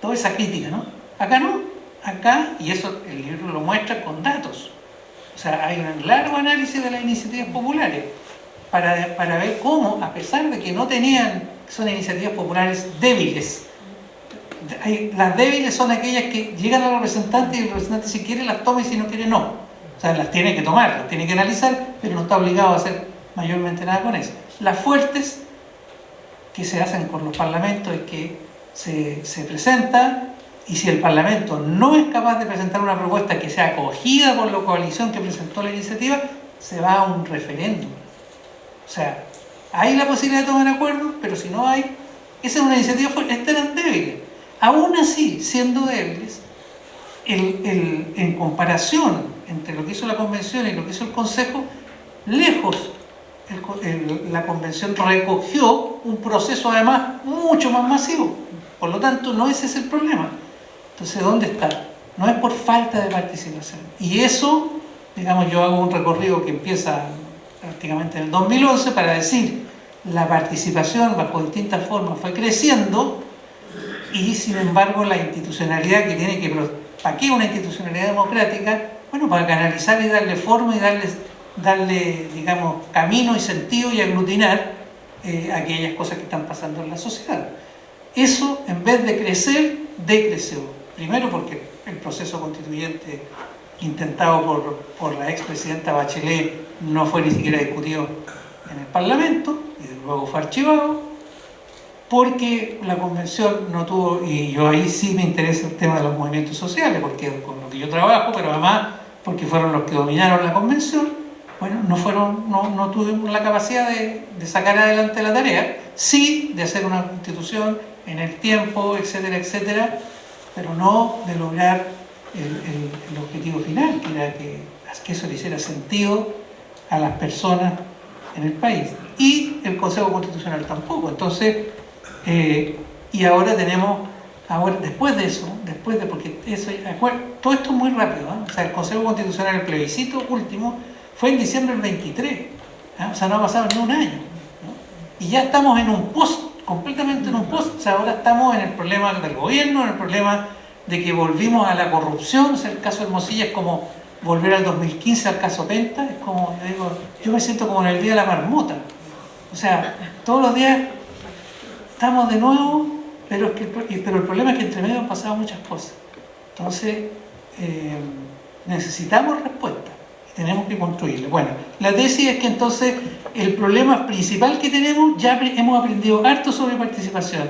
Toda esa crítica, ¿no? Acá no, acá, y eso el libro lo muestra con datos. O sea, hay un largo análisis de las iniciativas populares para ver cómo, a pesar de que no tenían, son iniciativas populares débiles. Las débiles son aquellas que llegan al representante y el representante si quiere las toma y si no quiere no. O sea, las tiene que tomar, las tiene que analizar, pero no está obligado a hacer mayormente nada con eso. Las fuertes, que se hacen con los parlamentos, es que se presenta, y si el Parlamento no es capaz de presentar una propuesta que sea acogida por la coalición que presentó la iniciativa, se va a un referéndum. O sea, hay la posibilidad de tomar acuerdos, pero si no hay, esa es una iniciativa fuerte. Estas eran débiles. Aún así, siendo débiles, en comparación entre lo que hizo la Convención y lo que hizo el Consejo, lejos la Convención recogió un proceso además mucho más masivo. Por lo tanto, no ese es el problema. Entonces, ¿dónde está? No es por falta de participación. Y eso, digamos, yo hago un recorrido que empieza prácticamente en el 2011 para decir, la participación bajo distintas formas fue creciendo y, sin embargo, la institucionalidad que tiene que... ¿Para qué una institucionalidad democrática? Bueno, para canalizar y darle forma y darle, digamos, camino y sentido y aglutinar aquellas cosas que están pasando en la sociedad. Eso, en vez de crecer, decreció. Primero porque el proceso constituyente intentado por la expresidenta Bachelet no fue ni siquiera discutido en el Parlamento y luego fue archivado, porque la convención no tuvo, y yo ahí sí me interesa el tema de los movimientos sociales, porque es con lo que yo trabajo, pero además porque fueron los que dominaron la convención. Bueno, no tuvimos la capacidad de sacar adelante la tarea, sí de hacer una constitución en el tiempo, etcétera, etcétera, pero no de lograr el objetivo final, que era que eso le hiciera sentido a las personas en el país. Y el Consejo Constitucional tampoco. Entonces, y ahora después de eso, porque todo esto es muy rápido, ¿eh? O sea, el Consejo Constitucional, el plebiscito último, fue en diciembre del 23, ¿eh? O sea, no ha pasado ni un año, ¿no? Y ya estamos en un completamente en un post. O sea, ahora estamos en el problema del gobierno, en el problema de que volvimos a la corrupción. O sea, el caso Hermosilla es como volver al 2015, al caso Penta. Es como, yo me siento como en el día de la marmota. O sea, todos los días estamos de nuevo, pero el problema es que entre medio han pasado muchas cosas. Entonces, necesitamos respuestas y tenemos que construirlas. Bueno, la tesis es que entonces el problema principal que tenemos, ya hemos aprendido harto sobre participación.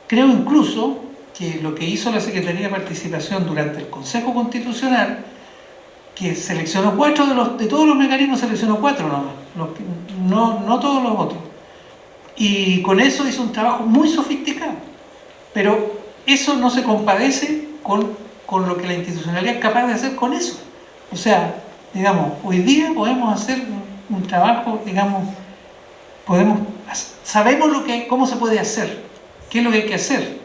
Creo incluso que lo que hizo la Secretaría de Participación durante el Consejo Constitucional, que seleccionó de todos los mecanismos, seleccionó 4 nomás, no todos los otros. Y con eso hizo un trabajo muy sofisticado. Pero eso no se compadece con lo que la institucionalidad es capaz de hacer con eso. O sea, digamos, hoy día podemos hacer un trabajo, digamos, sabemos cómo se puede hacer, qué es lo que hay que hacer.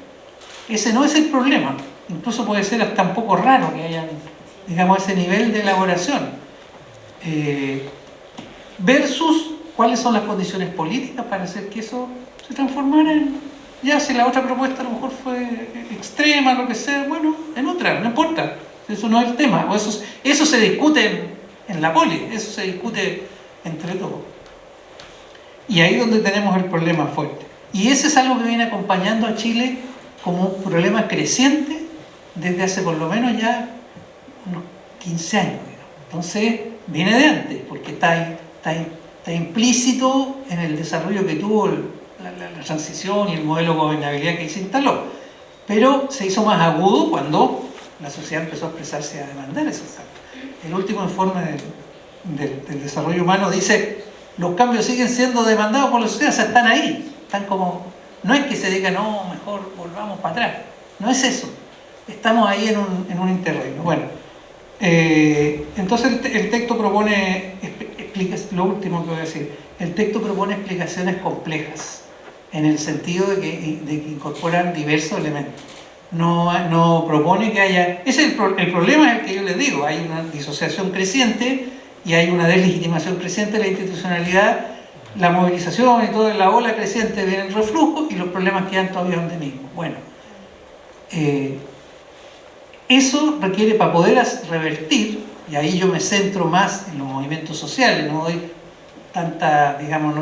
Ese no es el problema. Incluso puede ser hasta un poco raro que haya, digamos, ese nivel de elaboración. Versus cuáles son las condiciones políticas para hacer que eso se transformara en, ya si la otra propuesta a lo mejor fue extrema, lo que sea, bueno, en otra, no importa. Eso no es el tema. O eso se discute en la poli, eso se discute entre todos. Y ahí es donde tenemos el problema fuerte. Y ese es algo que viene acompañando a Chile como un problema creciente desde hace por lo menos ya unos 15 años, digamos. Entonces, viene de antes, porque está implícito en el desarrollo que tuvo la transición y el modelo de gobernabilidad que se instaló. Pero se hizo más agudo cuando la sociedad empezó a expresarse y a demandar esos cambios. El último informe del desarrollo humano dice: los cambios siguen siendo demandados por la sociedad, o sea, están ahí, están como, no es que se diga, no, mejor volvamos para atrás, no es eso, estamos ahí en un interregno. Bueno, entonces el texto propone, lo último que voy a decir, el texto propone explicaciones complejas, en el sentido de que incorporan diversos elementos. No propone que haya... El problema es el que yo les digo, hay una disociación creciente y hay una deslegitimación creciente de la institucionalidad, la movilización y toda la ola creciente viene el reflujo y los problemas quedan todavía donde mismo. Bueno, eso requiere, para poder revertir, y ahí yo me centro más en los movimientos sociales, no doy tanta, digamos,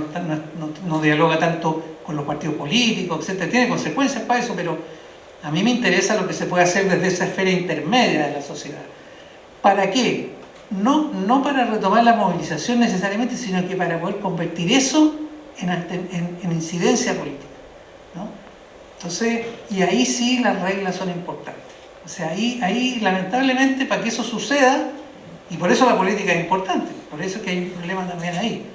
no dialoga tanto con los partidos políticos, etc. Tiene consecuencias para eso, pero a mí me interesa lo que se puede hacer desde esa esfera intermedia de la sociedad. ¿Para qué? No para retomar la movilización necesariamente, sino que para poder convertir eso en incidencia política, ¿no? Entonces, y ahí sí las reglas son importantes. O sea, ahí lamentablemente, para que eso suceda, y por eso la política es importante, por eso es que hay un problema también ahí.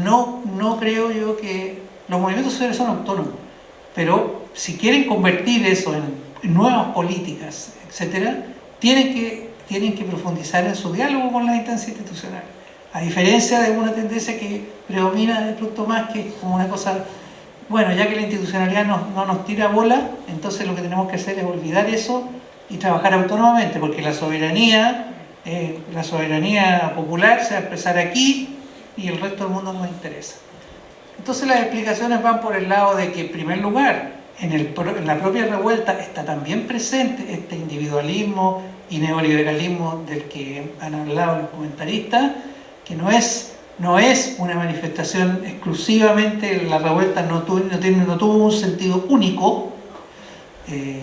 No creo yo que los movimientos sociales son autónomos, pero si quieren convertir eso en nuevas políticas, etcétera, tienen que profundizar en su diálogo con las instancias institucionales. A diferencia de una tendencia que predomina de pronto más, que es como una cosa bueno, ya que la institucionalidad no nos tira bola, entonces lo que tenemos que hacer es olvidar eso y trabajar autónomamente, porque la soberanía popular se va a expresar aquí y el resto del mundo no nos interesa. Entonces las explicaciones van por el lado de que, en primer lugar, en la propia revuelta está también presente este individualismo y neoliberalismo del que han hablado los comentaristas, que no es una manifestación exclusivamente, la revuelta no tuvo un sentido único.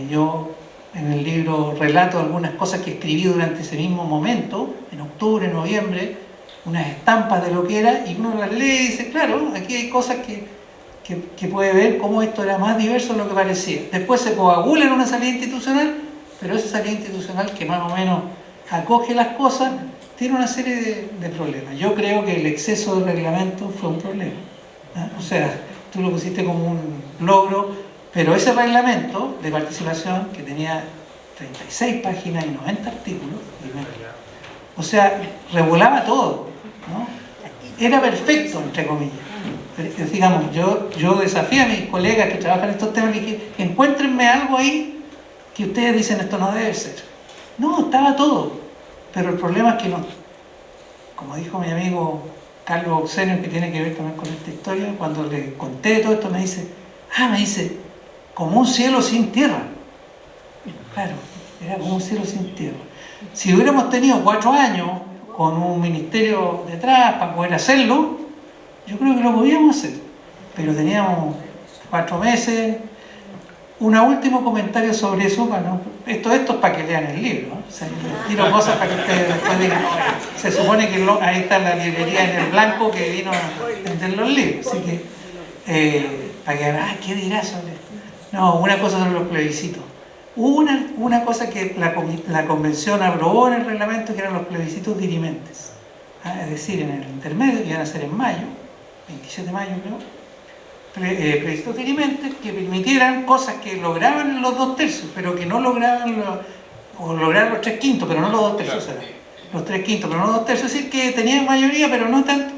Yo en el libro relato algunas cosas que escribí durante ese mismo momento, en octubre, noviembre, unas estampas de lo que era, y uno las lee y dice, claro, aquí hay cosas que puede ver cómo esto era más diverso de lo que parecía. Después se coagula en una salida institucional, pero esa salida institucional que más o menos acoge las cosas, tiene una serie de problemas. Yo creo que el exceso de reglamento fue un problema. O sea, tú lo pusiste como un logro, pero ese reglamento de participación, que tenía 36 páginas y 90 artículos, o sea, regulaba todo, ¿no? Era perfecto, entre comillas. Digamos, yo desafío a mis colegas que trabajan en estos temas y dije, encuéntrenme algo ahí que ustedes dicen esto no debe ser. No, estaba todo. Pero el problema es que no, como dijo mi amigo Carlos Oxenio, que tiene que ver también con esta historia, cuando le conté todo esto me dice, como un cielo sin tierra. Claro, era como un cielo sin tierra. Si hubiéramos tenido 4 años con un ministerio detrás para poder hacerlo, yo creo que lo podíamos hacer. Pero teníamos 4 meses. Un último comentario sobre eso, esto es para que lean el libro, ¿no? O sea, les tiro cosas para que ustedes después digan, se supone que ahí está la librería en el blanco que vino a vender los libros, así que para que vean, ¿qué dirá sobre esto? No, una cosa sobre los plebiscitos. Hubo una cosa que la convención aprobó en el reglamento, que eran los plebiscitos dirimentes. Es decir, en el intermedio, que iban a ser en mayo, 27 de mayo creo, plebiscitos dirimentes que permitieran cosas que lograban los 2/3, pero que no lograban lograban los 3/5, pero no los 2/3, claro. O sea, los 3/5, pero no los 2/3, es decir, que tenían mayoría, pero no tanto,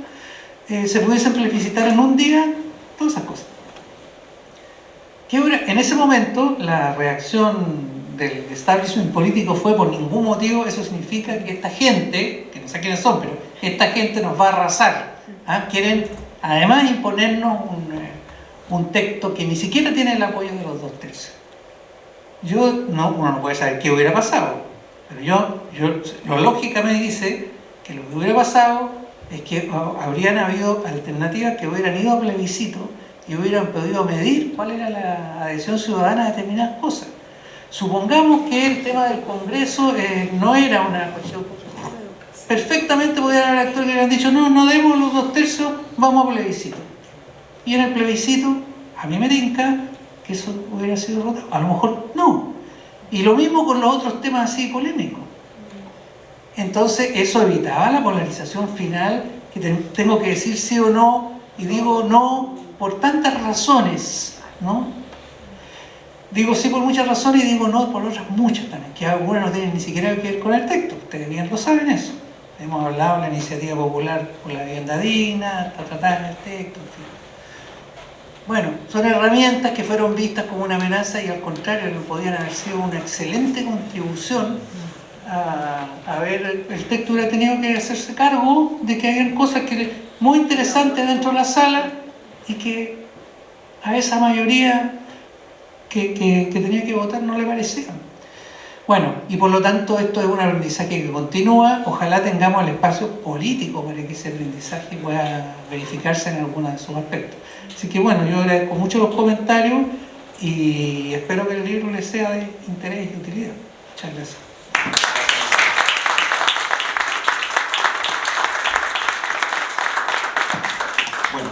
se pudiesen plebiscitar en un día, todas esas cosas. En ese momento, la reacción del establishment político fue por ningún motivo, eso significa que esta gente, que no sé quiénes son, pero esta gente nos va a arrasar. Quieren además imponernos un texto que ni siquiera tiene el apoyo de los 2/3. Uno no puede saber qué hubiera pasado, pero lo lógica me dice que lo que hubiera pasado es que habrían habido alternativas que hubieran ido a plebiscito y hubieran podido medir cuál era la adhesión ciudadana a determinadas cosas. Supongamos que el tema del Congreso no era una cuestión. Perfectamente podrían haber actores que hubieran dicho, no demos los 2/3, vamos a plebiscito. Y en el plebiscito, a mí me tinca que eso hubiera sido votado. A lo mejor no. Y lo mismo con los otros temas así polémicos. Entonces eso evitaba la polarización final, que tengo que decir sí o no, y digo no por tantas razones, ¿no? Digo sí por muchas razones y digo no por otras muchas también, que algunas no tienen ni siquiera que ver con el texto. Ustedes bien lo saben eso. Hemos hablado de la iniciativa popular por la vivienda digna, está tratada en el texto, en fin. Bueno, son herramientas que fueron vistas como una amenaza y al contrario, podían haber sido una excelente contribución a ver, el texto hubiera tenido que hacerse cargo de que había cosas muy interesantes dentro de la sala y que a esa mayoría que tenía que votar no le parecían. Bueno, y por lo tanto esto es un aprendizaje que continúa. Ojalá tengamos el espacio político para que ese aprendizaje pueda verificarse en alguno de sus aspectos. Así que bueno, yo agradezco mucho los comentarios y espero que el libro les sea de interés y de utilidad. Muchas gracias. Bueno,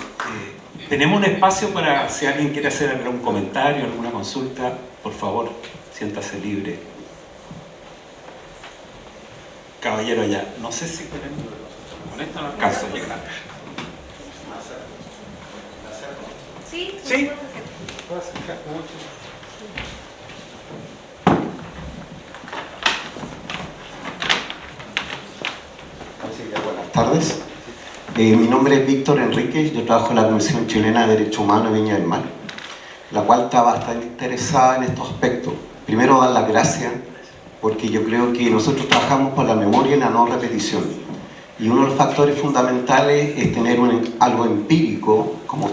tenemos un espacio para si alguien quiere hacer algún comentario, alguna consulta, por favor, siéntase libre. Caballero allá, no sé si con esto no alcanza a llegar. Sí, sí. Buenas tardes. Mi nombre es Víctor Enríquez, yo trabajo en la Comisión Chilena de Derechos Humanos de Viña del Mar. la cual está bastante interesada en estos aspectos. Primero, dar las gracias, porque yo creo que nosotros trabajamos por la memoria y la no repetición. Y uno de los factores fundamentales es tener algo empírico, como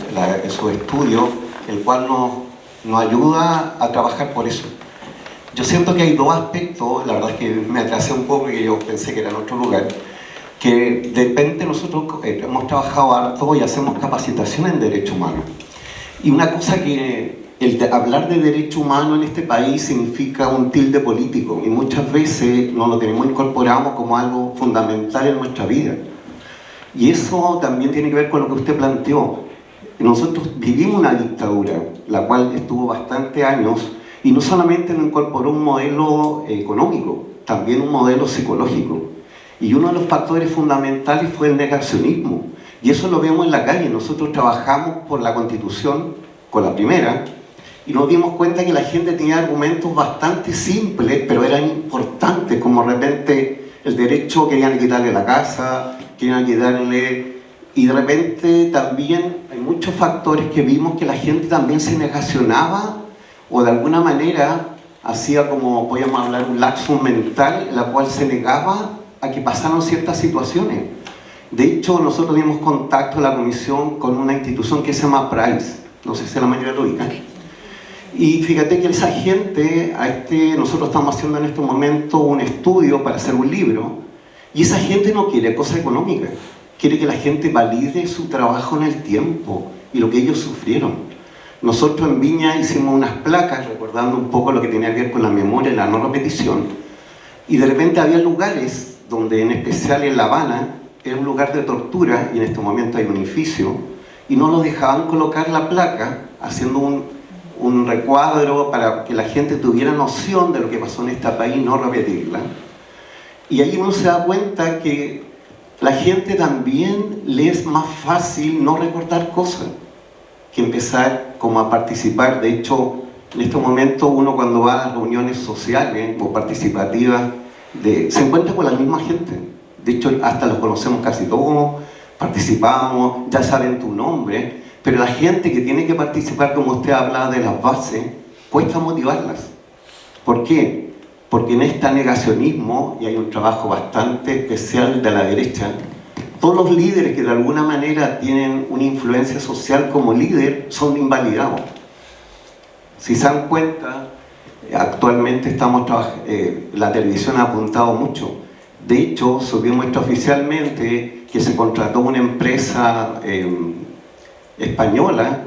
su estudio, el cual nos ayuda a trabajar por eso. Yo siento que hay dos aspectos, la verdad es que me atrasé un poco y yo pensé que era en otro lugar, que de repente nosotros hemos trabajado harto y hacemos capacitación en derecho humano. Y una cosa que hablar de derecho humano en este país significa un tilde político y muchas veces no lo tenemos incorporado como algo fundamental en nuestra vida. Y eso también tiene que ver con lo que usted planteó. Nosotros vivimos una dictadura, la cual estuvo bastantes años, y no solamente nos incorporó un modelo económico, también un modelo psicológico. Y uno de los factores fundamentales fue el negacionismo. Y eso lo vemos en la calle. Nosotros trabajamos por la Constitución, con la primera, y nos dimos cuenta que la gente tenía argumentos bastante simples, pero eran importantes, como de repente el derecho, querían quitarle la casa, querían quitarle... Y de repente también hay muchos factores que vimos que la gente también se negacionaba o de alguna manera hacía como, podríamos hablar, un lapsus mental, en la cual se negaba a que pasaran ciertas situaciones. De hecho, nosotros dimos contacto a la comisión con una institución que se llama PRICE, no sé si la mayoría lo ubica. Y fíjate que esa gente, nosotros estamos haciendo en este momento un estudio para hacer un libro, y esa gente no quiere cosa económica, quiere que la gente valide su trabajo en el tiempo y lo que ellos sufrieron. Nosotros en Viña hicimos unas placas recordando un poco lo que tenía que ver con la memoria y la no repetición, y de repente había lugares donde, en especial en La Habana, era un lugar de tortura, y en este momento hay un edificio, y no lo dejaban colocar la placa, haciendo un recuadro para que la gente tuviera noción de lo que pasó en este país y no repetirla. Y ahí uno se da cuenta que la gente también le es más fácil no recordar cosas que empezar como a participar. De hecho, en este momento uno cuando va a las reuniones sociales o participativas se encuentra con la misma gente. De hecho, hasta los conocemos casi todos, participamos, ya saben tu nombre, pero la gente que tiene que participar, como usted habla de las bases, cuesta motivarlas. ¿Por qué? Porque en este negacionismo, y hay un trabajo bastante especial de la derecha, todos los líderes que de alguna manera tienen una influencia social como líder son invalidados. Si se dan cuenta, actualmente la televisión ha apuntado mucho. De hecho, subimos oficialmente que se contrató una empresa española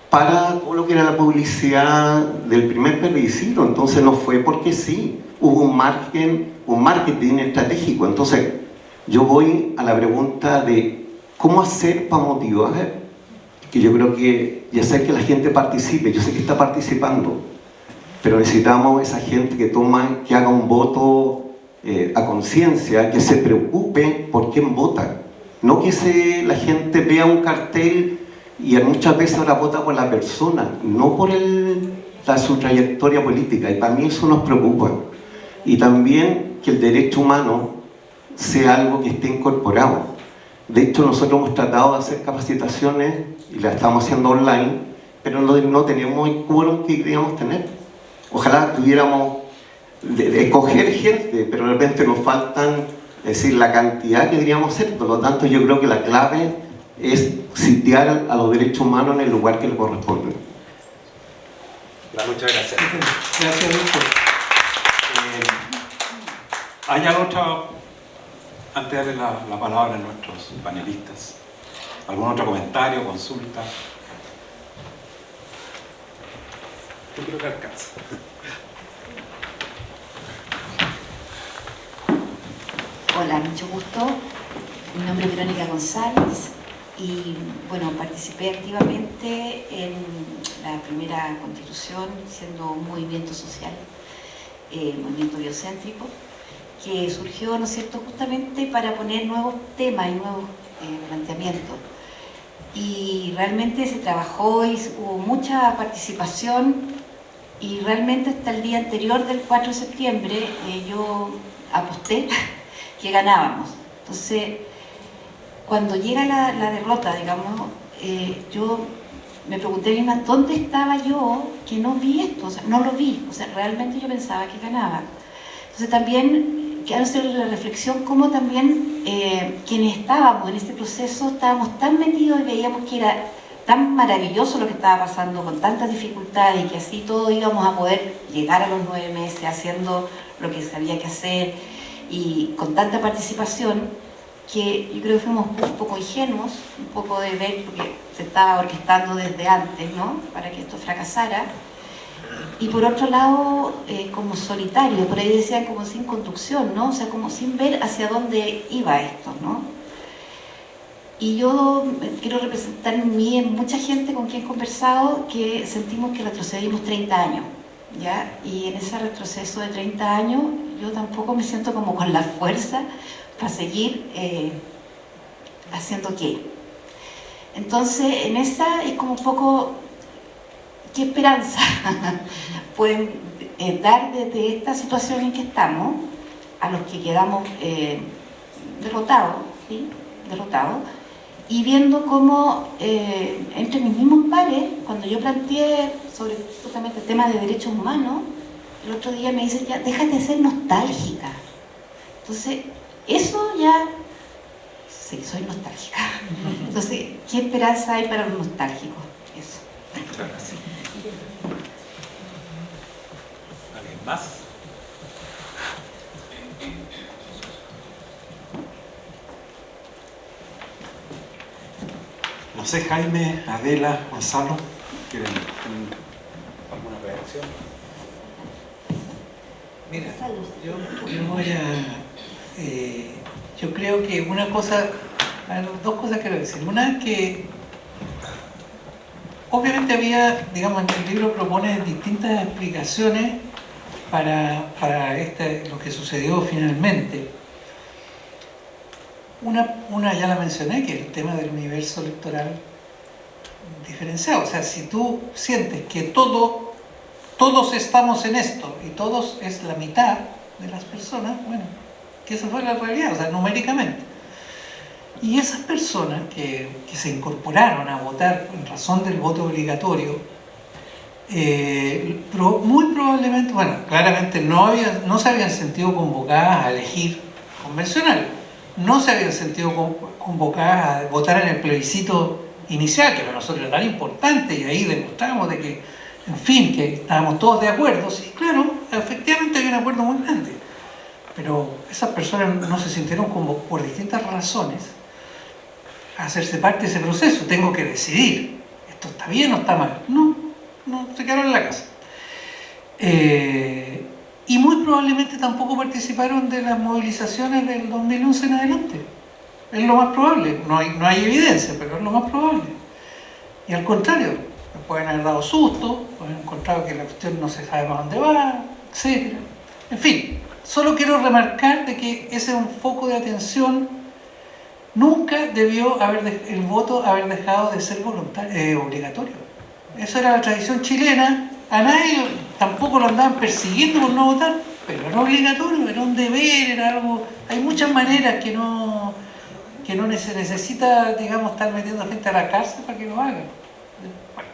para todo lo que era la publicidad del primer plebiscito. Entonces no fue porque sí, hubo un marketing estratégico. Entonces yo voy a la pregunta de cómo hacer para motivar, que yo creo que ya sé que la gente participe, yo sé que está participando, pero necesitamos esa gente que haga un voto a conciencia, que se preocupe por quién vota, no que la gente vea un cartel y muchas veces ahora vota por la persona, no por su trayectoria política, y para mí eso nos preocupa. Y también que el derecho humano sea algo que esté incorporado. De hecho, nosotros hemos tratado de hacer capacitaciones y las estamos haciendo online, pero no tenemos el quórum que queríamos tener. Ojalá tuviéramos de escoger gente, pero de repente nos faltan, es decir, la cantidad que deberíamos hacer. Por lo tanto, yo creo que la clave es sitiar a los derechos humanos en el lugar que le corresponde. Muchas gracias. Gracias, Víctor. ¿Hay algo otro? Antes de darle la palabra a nuestros panelistas, ¿algún otro comentario, consulta? Yo creo que alcanza. Hola, mucho gusto. Mi nombre es Verónica González y bueno, participé activamente en la primera constitución, siendo un movimiento social, movimiento biocéntrico, que surgió, ¿no es cierto?, justamente para poner nuevos temas y nuevos planteamientos. Y realmente se trabajó y hubo mucha participación, y realmente hasta el día anterior del 4 de septiembre yo aposté que ganábamos. Entonces, cuando llega la derrota, digamos, yo me pregunté misma, ¿dónde estaba yo que no vi esto? O sea, no lo vi, o sea, realmente yo pensaba que ganaba. Entonces también quiero hacer la reflexión cómo también quienes estábamos en este proceso estábamos tan metidos y veíamos que era tan maravilloso lo que estaba pasando con tantas dificultades y que así todos íbamos a poder llegar a los 9 meses haciendo lo que sabía que hacer y con tanta participación, que yo creo que fuimos un poco ingenuos, un poco de ver lo que se estaba orquestando desde antes, ¿no? Para que esto fracasara. Y por otro lado, como solitario, por ahí decían como sin conducción, ¿no? O sea, como sin ver hacia dónde iba esto, ¿no? Y yo quiero representar en mí, en mucha gente con quien he conversado, que sentimos que retrocedimos 30 años, ¿ya? Y en ese retroceso de 30 años, yo tampoco me siento como con la fuerza para seguir haciendo qué. Entonces, en esa es como un poco, ¿qué esperanza pueden dar desde esta situación en que estamos a los que quedamos derrotados, ¿sí? Derrotados, y viendo cómo entre mis mismos pares, cuando yo planteé sobre justamente el tema de derechos humanos, el otro día me dicen, ya, déjate de ser nostálgica. Entonces, eso ya, sí, soy nostálgica. Entonces, ¿qué esperanza hay para los nostálgicos? Eso. Muchas gracias. ¿Alguien más? No sé, Jaime, Adela, Gonzalo, ¿quieren alguna reacción? Mira, yo creo que una cosa, dos cosas quiero decir. Una es que obviamente había, digamos, en el libro propone distintas explicaciones para lo que sucedió finalmente. Una ya la mencioné, que es el tema del universo electoral diferenciado. O sea, si tú sientes que todos estamos en esto y todos es la mitad de las personas, bueno, que esa fue la realidad, o sea, numéricamente. Y esas personas que se incorporaron a votar en razón del voto obligatorio, muy probablemente, bueno, claramente no se habían sentido convocadas a elegir convencional, no se habían sentido convocadas a votar en el plebiscito inicial, que para nosotros era tan importante, y ahí demostramos de que, en fin, que estábamos todos de acuerdo. Sí, claro, efectivamente hay un acuerdo muy grande, pero esas personas no se sintieron como por distintas razones a hacerse parte de ese proceso. Tengo que decidir, ¿esto está bien o está mal? No, se quedaron en la casa. Y muy probablemente tampoco participaron de las movilizaciones del 2011 en adelante. Es lo más probable, no hay evidencia, pero es lo más probable. Y al contrario, pueden haber dado susto, pueden haber encontrado que la cuestión no se sabe para dónde va, etc. En fin, solo quiero remarcar de que ese es un foco de atención. Nunca debió el voto haber dejado de ser obligatorio. Eso era la tradición chilena. A nadie tampoco lo andaban persiguiendo por no votar, pero era obligatorio, era un deber, era algo. Hay muchas maneras que no se necesita, digamos, estar metiendo a gente a la cárcel para que lo hagan. Bueno,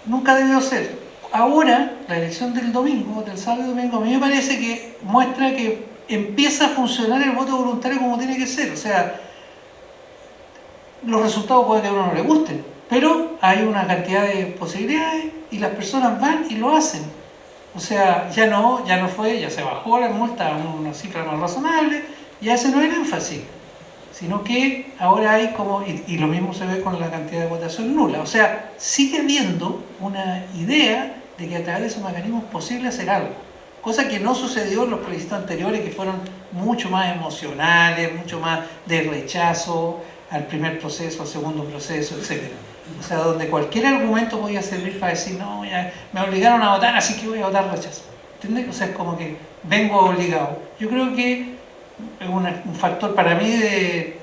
nunca debió ser. Ahora, la elección del domingo, del sábado y domingo, a mí me parece que muestra que empieza a funcionar el voto voluntario como tiene que ser. O sea, los resultados puede que a uno no le gusten, pero hay una cantidad de posibilidades y las personas van y lo hacen. O sea, ya no fue, ya se bajó la multa a una cifra más razonable, ya ese no es el énfasis, sino que ahora hay como, y lo mismo se ve con la cantidad de votación nula. O sea, sigue habiendo una idea de que a través de esos mecanismos es posible hacer algo, cosa que no sucedió en los plebiscitos anteriores, que fueron mucho más emocionales, mucho más de rechazo al primer proceso, al segundo proceso, etc. O sea, donde cualquier argumento podía servir para decir, no, ya me obligaron a votar, así que voy a votar rechazo. ¿Entiendes? O sea, es como que vengo obligado. Yo creo que es un factor para mí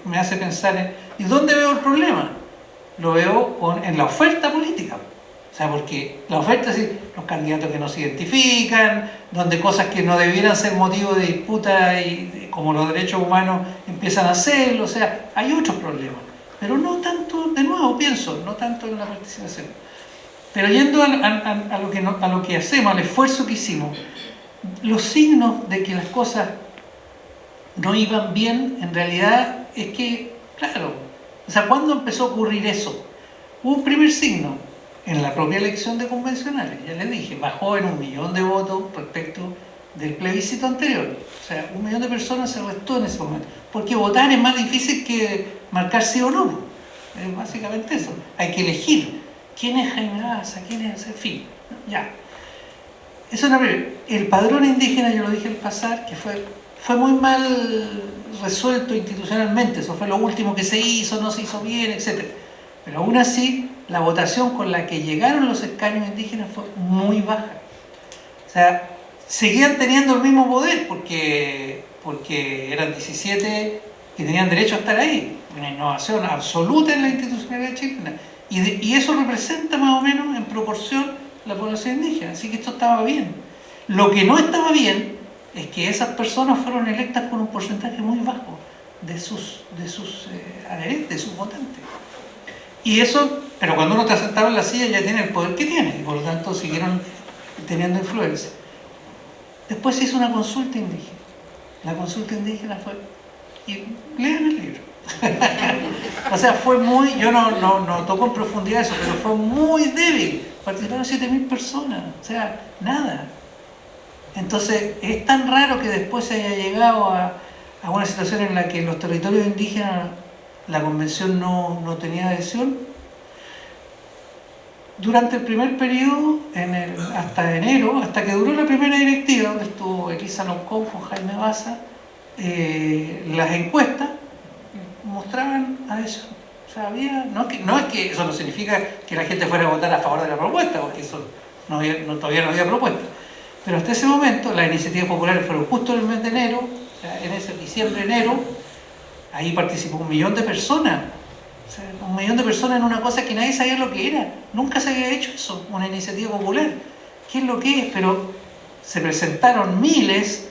me hace pensar en, ¿y dónde veo el problema? Lo veo en la oferta política. O sea, porque la oferta es los candidatos que no se identifican, donde cosas que no debieran ser motivo de disputa y como los derechos humanos empiezan a hacerlo. O sea, hay otros problemas, pero no tanto, de nuevo, nuevo, pienso, no tanto en la participación. Pero yendo a lo que hacemos, al esfuerzo que hicimos, los signos de que las cosas no iban bien, en realidad es que, claro, o sea, ¿cuándo empezó a ocurrir eso? Hubo un primer signo en la propia elección de convencionales, ya les dije, bajó en 1 millón de votos respecto del plebiscito anterior. O sea, 1 millón de personas se restó en ese momento. Porque votar es más difícil que marcar sí o no. Es básicamente eso. Hay que elegir quién es Jaime Baza, quién es ese fin. Ya. Eso es la primera. El padrón indígena, yo lo dije al pasar, que fue muy mal resuelto institucionalmente. Eso fue lo último que se hizo, no se hizo bien, etc. Pero aún así, la votación con la que llegaron los escaños indígenas fue muy baja. O sea, seguían teniendo el mismo poder porque eran 17 que tenían derecho a estar ahí. Una innovación absoluta en la institucionalidad chilena. Y eso representa más o menos en proporción la población indígena. Así que esto estaba bien. Lo que no estaba bien es que esas personas fueron electas con un porcentaje muy bajo de sus adherentes, de sus votantes. Y eso, pero cuando uno está sentado en la silla ya tiene el poder que tiene, y por lo tanto siguieron teniendo influencia. Después se hizo una consulta indígena. La consulta indígena fue, y lean el libro. O sea, fue muy, yo no toco en profundidad eso, pero fue muy débil. Participaron 7.000 personas, o sea, nada. Entonces, es tan raro que después se haya llegado a una situación en la que en los territorios indígenas la convención no tenía adhesión. Durante el primer periodo, hasta enero, hasta que duró la primera directiva, donde estuvo Elisa Loncón con Jaime Baza, las encuestas mostraban adhesión. O sea, no es que eso no significa que la gente fuera a votar a favor de la propuesta, porque eso todavía no había propuesta. Pero hasta ese momento, las iniciativas populares fueron justo en el mes de enero, o sea, en ese diciembre-enero, ahí participó 1 millón de personas. O sea, 1 millón de personas en una cosa que nadie sabía lo que era. Nunca se había hecho eso, una iniciativa popular. ¿Qué es lo que es? Pero se presentaron miles,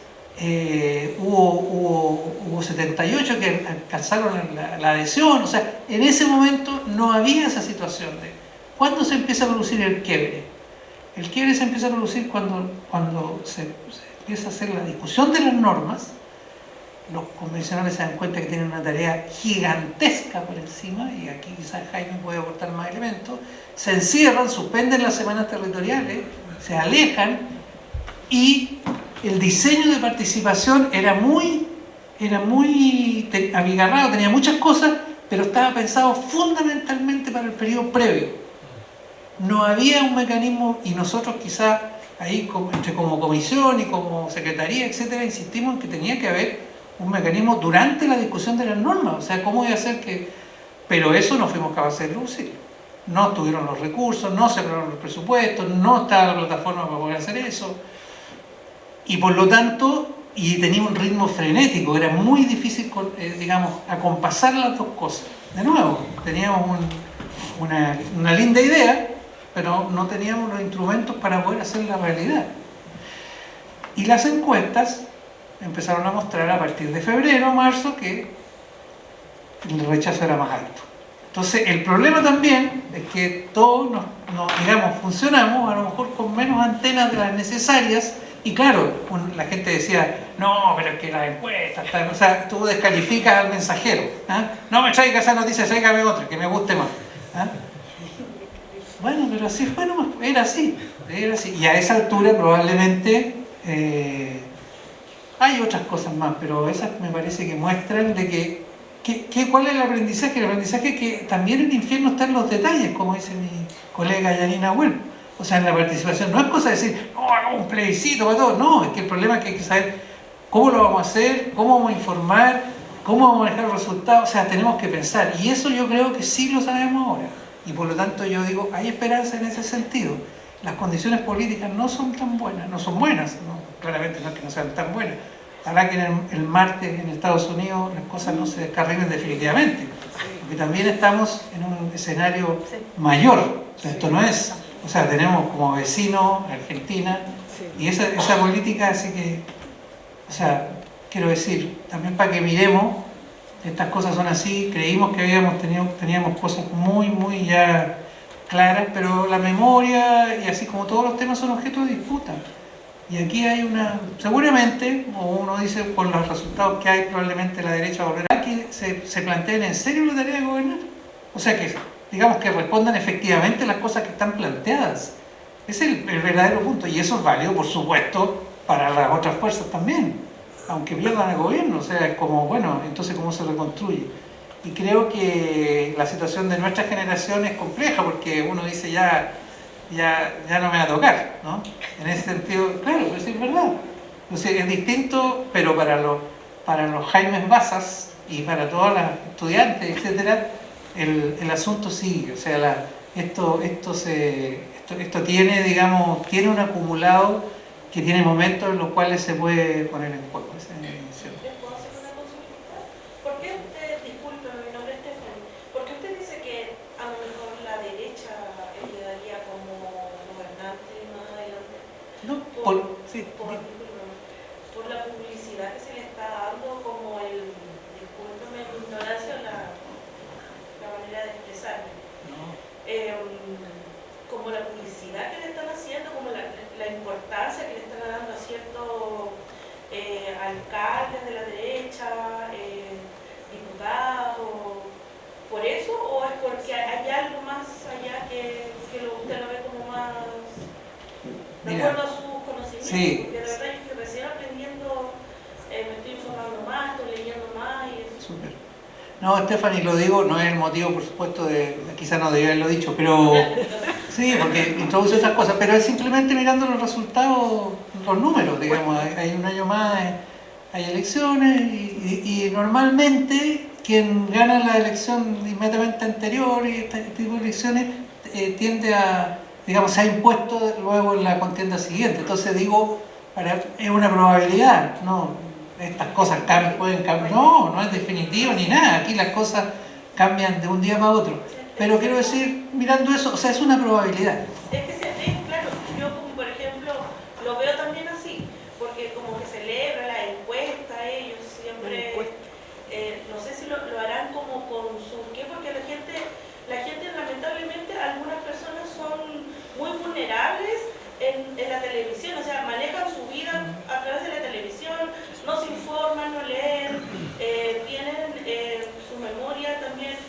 hubo 78 que alcanzaron la adhesión. O sea, en ese momento no había esa situación de... ¿Cuándo se empieza a producir el quiebre? El quiebre se empieza a producir cuando se empieza a hacer la discusión de las normas. Los convencionales se dan cuenta que tienen una tarea gigantesca por encima, y aquí quizás Jaime puede aportar más elementos. Se encierran, suspenden las semanas territoriales, se alejan, y el diseño de participación era muy abigarrado, tenía muchas cosas, pero estaba pensado fundamentalmente para el periodo previo. No había un mecanismo, y nosotros quizás ahí como comisión y como secretaría, etcétera, insistimos en que tenía que haber un mecanismo durante la discusión de las normas. O sea, ¿cómo iba a ser que...? Pero eso no fuimos capaces de reducir. No tuvieron los recursos, no se aprobaron los presupuestos, no estaba la plataforma para poder hacer eso. Y por lo tanto, y tenía un ritmo frenético, era muy difícil, acompasar las dos cosas. De nuevo, teníamos una linda idea, pero no teníamos los instrumentos para poder hacer la realidad. Y las encuestas empezaron a mostrar a partir de febrero, marzo, que el rechazo era más alto. Entonces, el problema también es que todos funcionamos a lo mejor con menos antenas de las necesarias, y claro, la gente decía, no, pero es que las encuestas, o sea, tú descalificas al mensajero. ¿Ah? No me traiga esa noticia, tráigame otra, que me guste más. ¿Ah? Bueno, pero así fue nomás, era así. Y a esa altura probablemente... hay otras cosas más, pero esas me parece que muestran de ¿cuál es el aprendizaje? El aprendizaje es que también el infierno está en los detalles, como dice mi colega Yanina Huel. O sea, en la participación no es cosa de decir, no, un plebiscito para todos. No, es que el problema es que hay que saber cómo lo vamos a hacer, cómo vamos a informar, cómo vamos a manejar los resultados. O sea, tenemos que pensar. Y eso yo creo que sí lo sabemos ahora. Y por lo tanto yo digo, hay esperanza en ese sentido. Las condiciones políticas no son tan buenas, no son buenas, ¿no? Claramente no es que no sean tan buenas. Ojalá que el martes en Estados Unidos las cosas no se descarrilen definitivamente, porque también estamos en un escenario mayor. O sea, esto no es, o sea, tenemos como vecino Argentina, y esa política, así que, o sea, quiero decir, también para que miremos estas cosas son así, creímos que teníamos cosas muy ya claras, pero la memoria y así como todos los temas son objeto de disputa. Y aquí hay seguramente, o uno dice por los resultados que hay, probablemente la derecha volverá a que se planteen en serio la tarea de gobernar. O sea que, digamos, que respondan efectivamente las cosas que están planteadas. Ese es el verdadero punto, y eso es válido, por supuesto, para las otras fuerzas también, aunque pierdan el gobierno. O sea, es como, bueno, entonces ¿cómo se reconstruye? Y creo que la situación de nuestra generación es compleja, porque uno dice ya no me va a tocar, ¿no? En ese sentido, claro, pues es verdad. Entonces es distinto, pero para los Jaimes Bassas y para todas las estudiantes, etcétera, el asunto sigue. O sea, esto tiene, digamos, tiene un acumulado que tiene momentos en los cuales se puede poner en juego. Esa es mi visión. ¿Les puedo hacer una consulta? ¿Por qué usted, disculpe, mi nombre es Stephanie, por qué usted dice que a lo mejor la derecha quedaría como gobernante más adelante? No, Por la publicidad que se le está dando, como discúlpeme mi ignorancia, la manera de expresarme. Como la publicidad que le están haciendo, como la importancia que le están dando a ciertos alcaldes de la derecha, diputados, ¿por eso o es porque hay algo más allá que usted lo ve como más de acuerdo a sus conocimientos? Sí. Porque de verdad yo estoy recién aprendiendo, me estoy informando más, estoy leyendo más y eso. Súper. No, Stephanie, lo digo, no es el motivo, por supuesto, quizá no debía haberlo dicho, pero sí, porque introduce otras cosas, pero es simplemente mirando los resultados, los números, digamos. Hay un año más, hay elecciones y normalmente quien gana la elección inmediatamente anterior y este tipo de elecciones tiende a, digamos, se ha impuesto luego en la contienda siguiente. Entonces digo, es una probabilidad, ¿no? Estas cosas pueden cambiar, no es definitivo ni nada, aquí las cosas cambian de un día para otro, pero quiero decir, mirando eso, o sea, es una probabilidad. Es que claro, yo como por ejemplo lo veo también así, porque como que celebra la encuesta, ellos siempre, no sé si lo harán como con su qué, porque la gente lamentablemente, algunas personas son muy vulnerables en la televisión, o sea, manejan su vida a través de la televisión, no se informan, no leen, tienen su memoria también,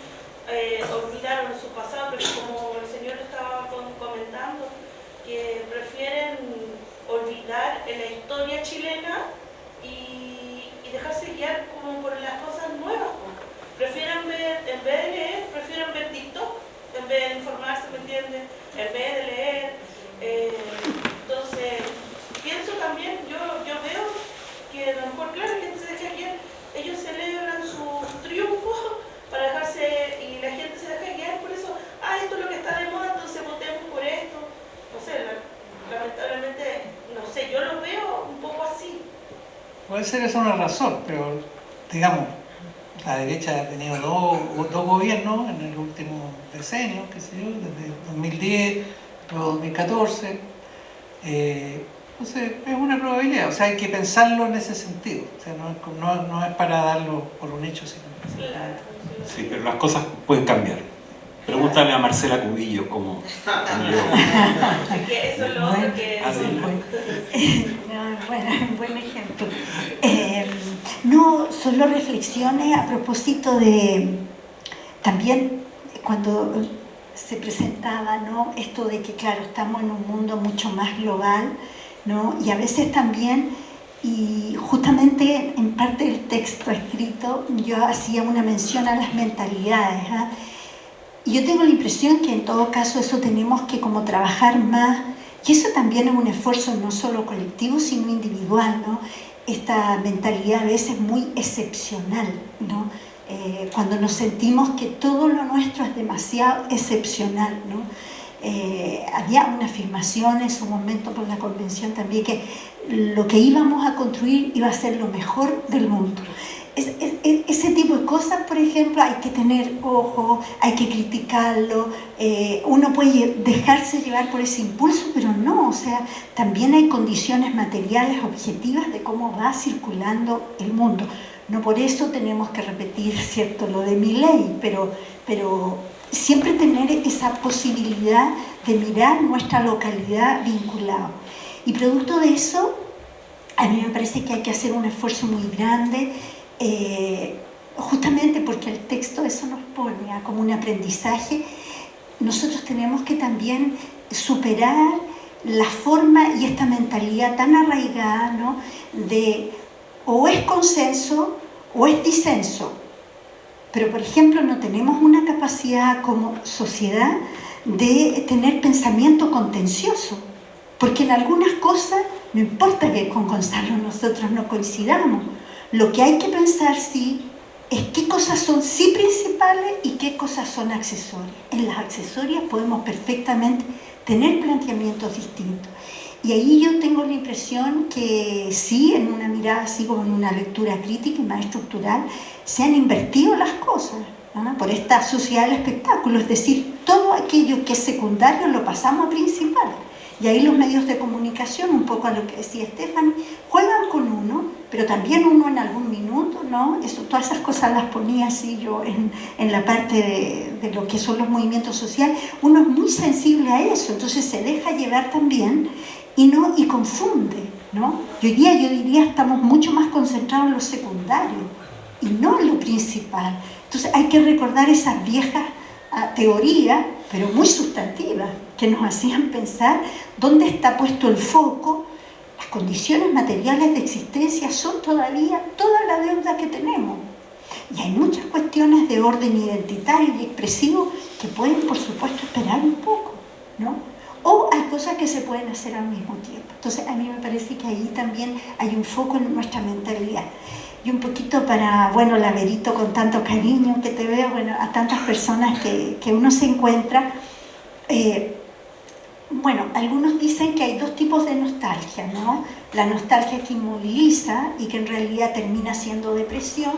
olvidaron su pasado, pero como el señor estaba comentando, que prefieren olvidar la historia chilena y dejarse guiar como por las cosas nuevas. Prefieren ver, en vez de leer, prefieren ver TikTok, en vez de informarse, ¿me entiendes? En vez de leer. Entonces, pienso también, yo veo que a lo mejor, claro, la gente se deja guiar, ellos celebran sus triunfos para dejarse, y la gente se deja guiar por eso, esto es lo que está de moda, entonces votemos por esto. No sé, lamentablemente, no sé, yo lo veo un poco así. Puede ser esa una razón, pero digamos, la derecha ha tenido dos gobiernos en el último decenio, qué sé yo, desde 2010, luego 2014. Entonces es una probabilidad, o sea, hay que pensarlo en ese sentido, o sea, no es para darlo por un hecho, sino Sí, pero las cosas pueden cambiar. Pregúntale a Marcela Cubillos cómo cambió. Eso es lo otro que... Bueno, buen ejemplo. No, solo reflexiones a propósito de también cuando se presentaba, ¿no?, esto de que, claro, estamos en un mundo mucho más global, ¿no?, y a veces también, y justamente en parte del texto escrito, yo hacía una mención a las mentalidades, ¿eh? Y yo tengo la impresión que en todo caso eso tenemos que como trabajar más, y eso también es un esfuerzo no solo colectivo, sino individual, ¿no? Esta mentalidad a veces muy excepcional, ¿no? Cuando nos sentimos que todo lo nuestro es demasiado excepcional, ¿no? Había una afirmación en su momento por la convención también que lo que íbamos a construir iba a ser lo mejor del mundo. Ese tipo de cosas, por ejemplo, hay que tener ojo, hay que criticarlo, uno puede dejarse llevar por ese impulso, pero no, o sea, también hay condiciones materiales objetivas de cómo va circulando el mundo. No por eso tenemos que repetir, ¿cierto?, lo de Milei, pero siempre tener esa posibilidad de mirar nuestra localidad vinculada. Y producto de eso, a mí me parece que hay que hacer un esfuerzo muy grande, justamente porque el texto eso nos pone como un aprendizaje. Nosotros tenemos que también superar la forma y esta mentalidad tan arraigada, ¿no?, de o es consenso o es disenso. Pero, por ejemplo, no tenemos una capacidad como sociedad de tener pensamiento contencioso, porque en algunas cosas, no importa que con Gonzalo nosotros no coincidamos, lo que hay que pensar sí es qué cosas son sí principales y qué cosas son accesorias. En las accesorias podemos perfectamente tener planteamientos distintos. Y ahí yo tengo la impresión que sí, en una mirada así como en una lectura crítica y más estructural, se han invertido las cosas, ¿no?, por esta sociedad del espectáculo, es decir, todo aquello que es secundario lo pasamos a principal. Y ahí los medios de comunicación, un poco a lo que decía Stephanie, juegan con uno, pero también uno en algún minuto, ¿no? Eso, todas esas cosas las ponía así yo en la parte de lo que son los movimientos sociales. Uno es muy sensible a eso, entonces se deja llevar también y confunde, ¿no? Yo diría estamos mucho más concentrados en lo secundario y no en lo principal. Entonces hay que recordar esas viejas teorías, pero muy sustantivas, que nos hacían pensar dónde está puesto el foco. Las condiciones materiales de existencia son todavía toda la deuda que tenemos. Y hay muchas cuestiones de orden identitario y expresivo que pueden, por supuesto, esperar un poco, ¿no? O hay cosas que se pueden hacer al mismo tiempo. Entonces, a mí me parece que ahí también hay un foco en nuestra mentalidad. Y un poquito para, bueno, Laverito, con tanto cariño que te veo, bueno, a tantas personas que uno se encuentra. Bueno, algunos dicen que hay dos tipos de nostalgia, ¿no? La nostalgia que inmoviliza y que en realidad termina siendo depresión,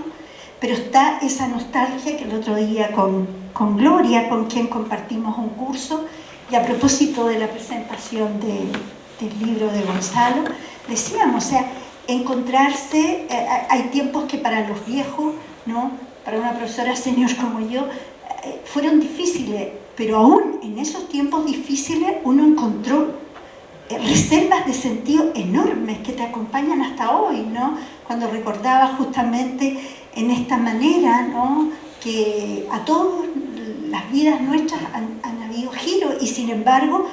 pero está esa nostalgia que el otro día con Gloria, con quien compartimos un curso, y a propósito de la presentación del libro de Gonzalo, decíamos, o sea, encontrarse, hay tiempos que para los viejos, ¿no?, para una profesora senior como yo, fueron difíciles, pero aún en esos tiempos difíciles uno encontró reservas de sentido enormes que te acompañan hasta hoy, ¿no? Cuando recordaba justamente en esta manera, ¿no?, que a todas las vidas nuestras han habido giros y sin embargo,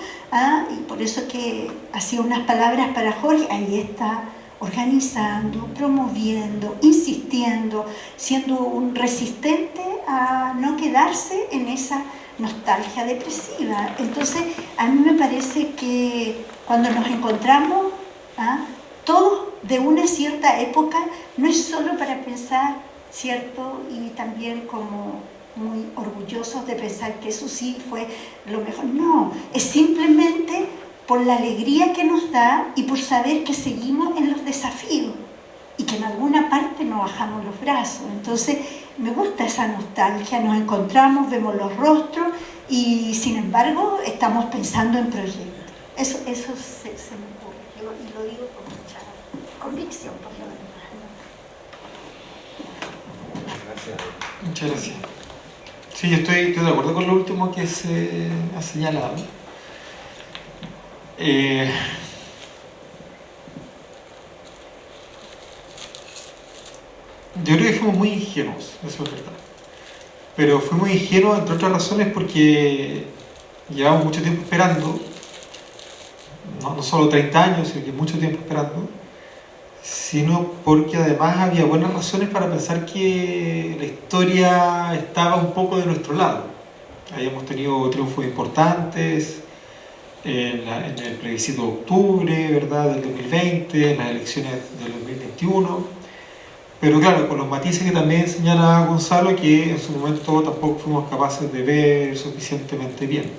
y por eso que hacía unas palabras para Jorge, ahí está organizando, promoviendo, insistiendo, siendo un resistente a no quedarse en esa nostalgia depresiva. Entonces, a mí me parece que cuando nos encontramos, todos de una cierta época, no es solo para pensar, ¿cierto? Y también como muy orgullosos de pensar que eso sí fue lo mejor. No, es simplemente por la alegría que nos da y por saber que seguimos en los desafíos y que en alguna parte no bajamos los brazos. Entonces, me gusta esa nostalgia, nos encontramos, vemos los rostros y sin embargo estamos pensando en proyectos. Eso se me ocurre, y lo digo con mucha convicción, por lo menos. Gracias. Muchas gracias. Sí, yo estoy de acuerdo con lo último que se ha señalado. Yo creo que fuimos muy ingenuos, eso es verdad. Pero fuimos ingenuos, entre otras razones, porque llevamos mucho tiempo esperando, no solo 30 años, sino que mucho tiempo esperando, sino porque además había buenas razones para pensar que la historia estaba un poco de nuestro lado. Habíamos tenido triunfos importantes en el plebiscito de octubre, ¿verdad?, del 2020, en las elecciones del 2021, pero claro, con los matices que también señala Gonzalo, que en su momento tampoco fuimos capaces de ver suficientemente bien.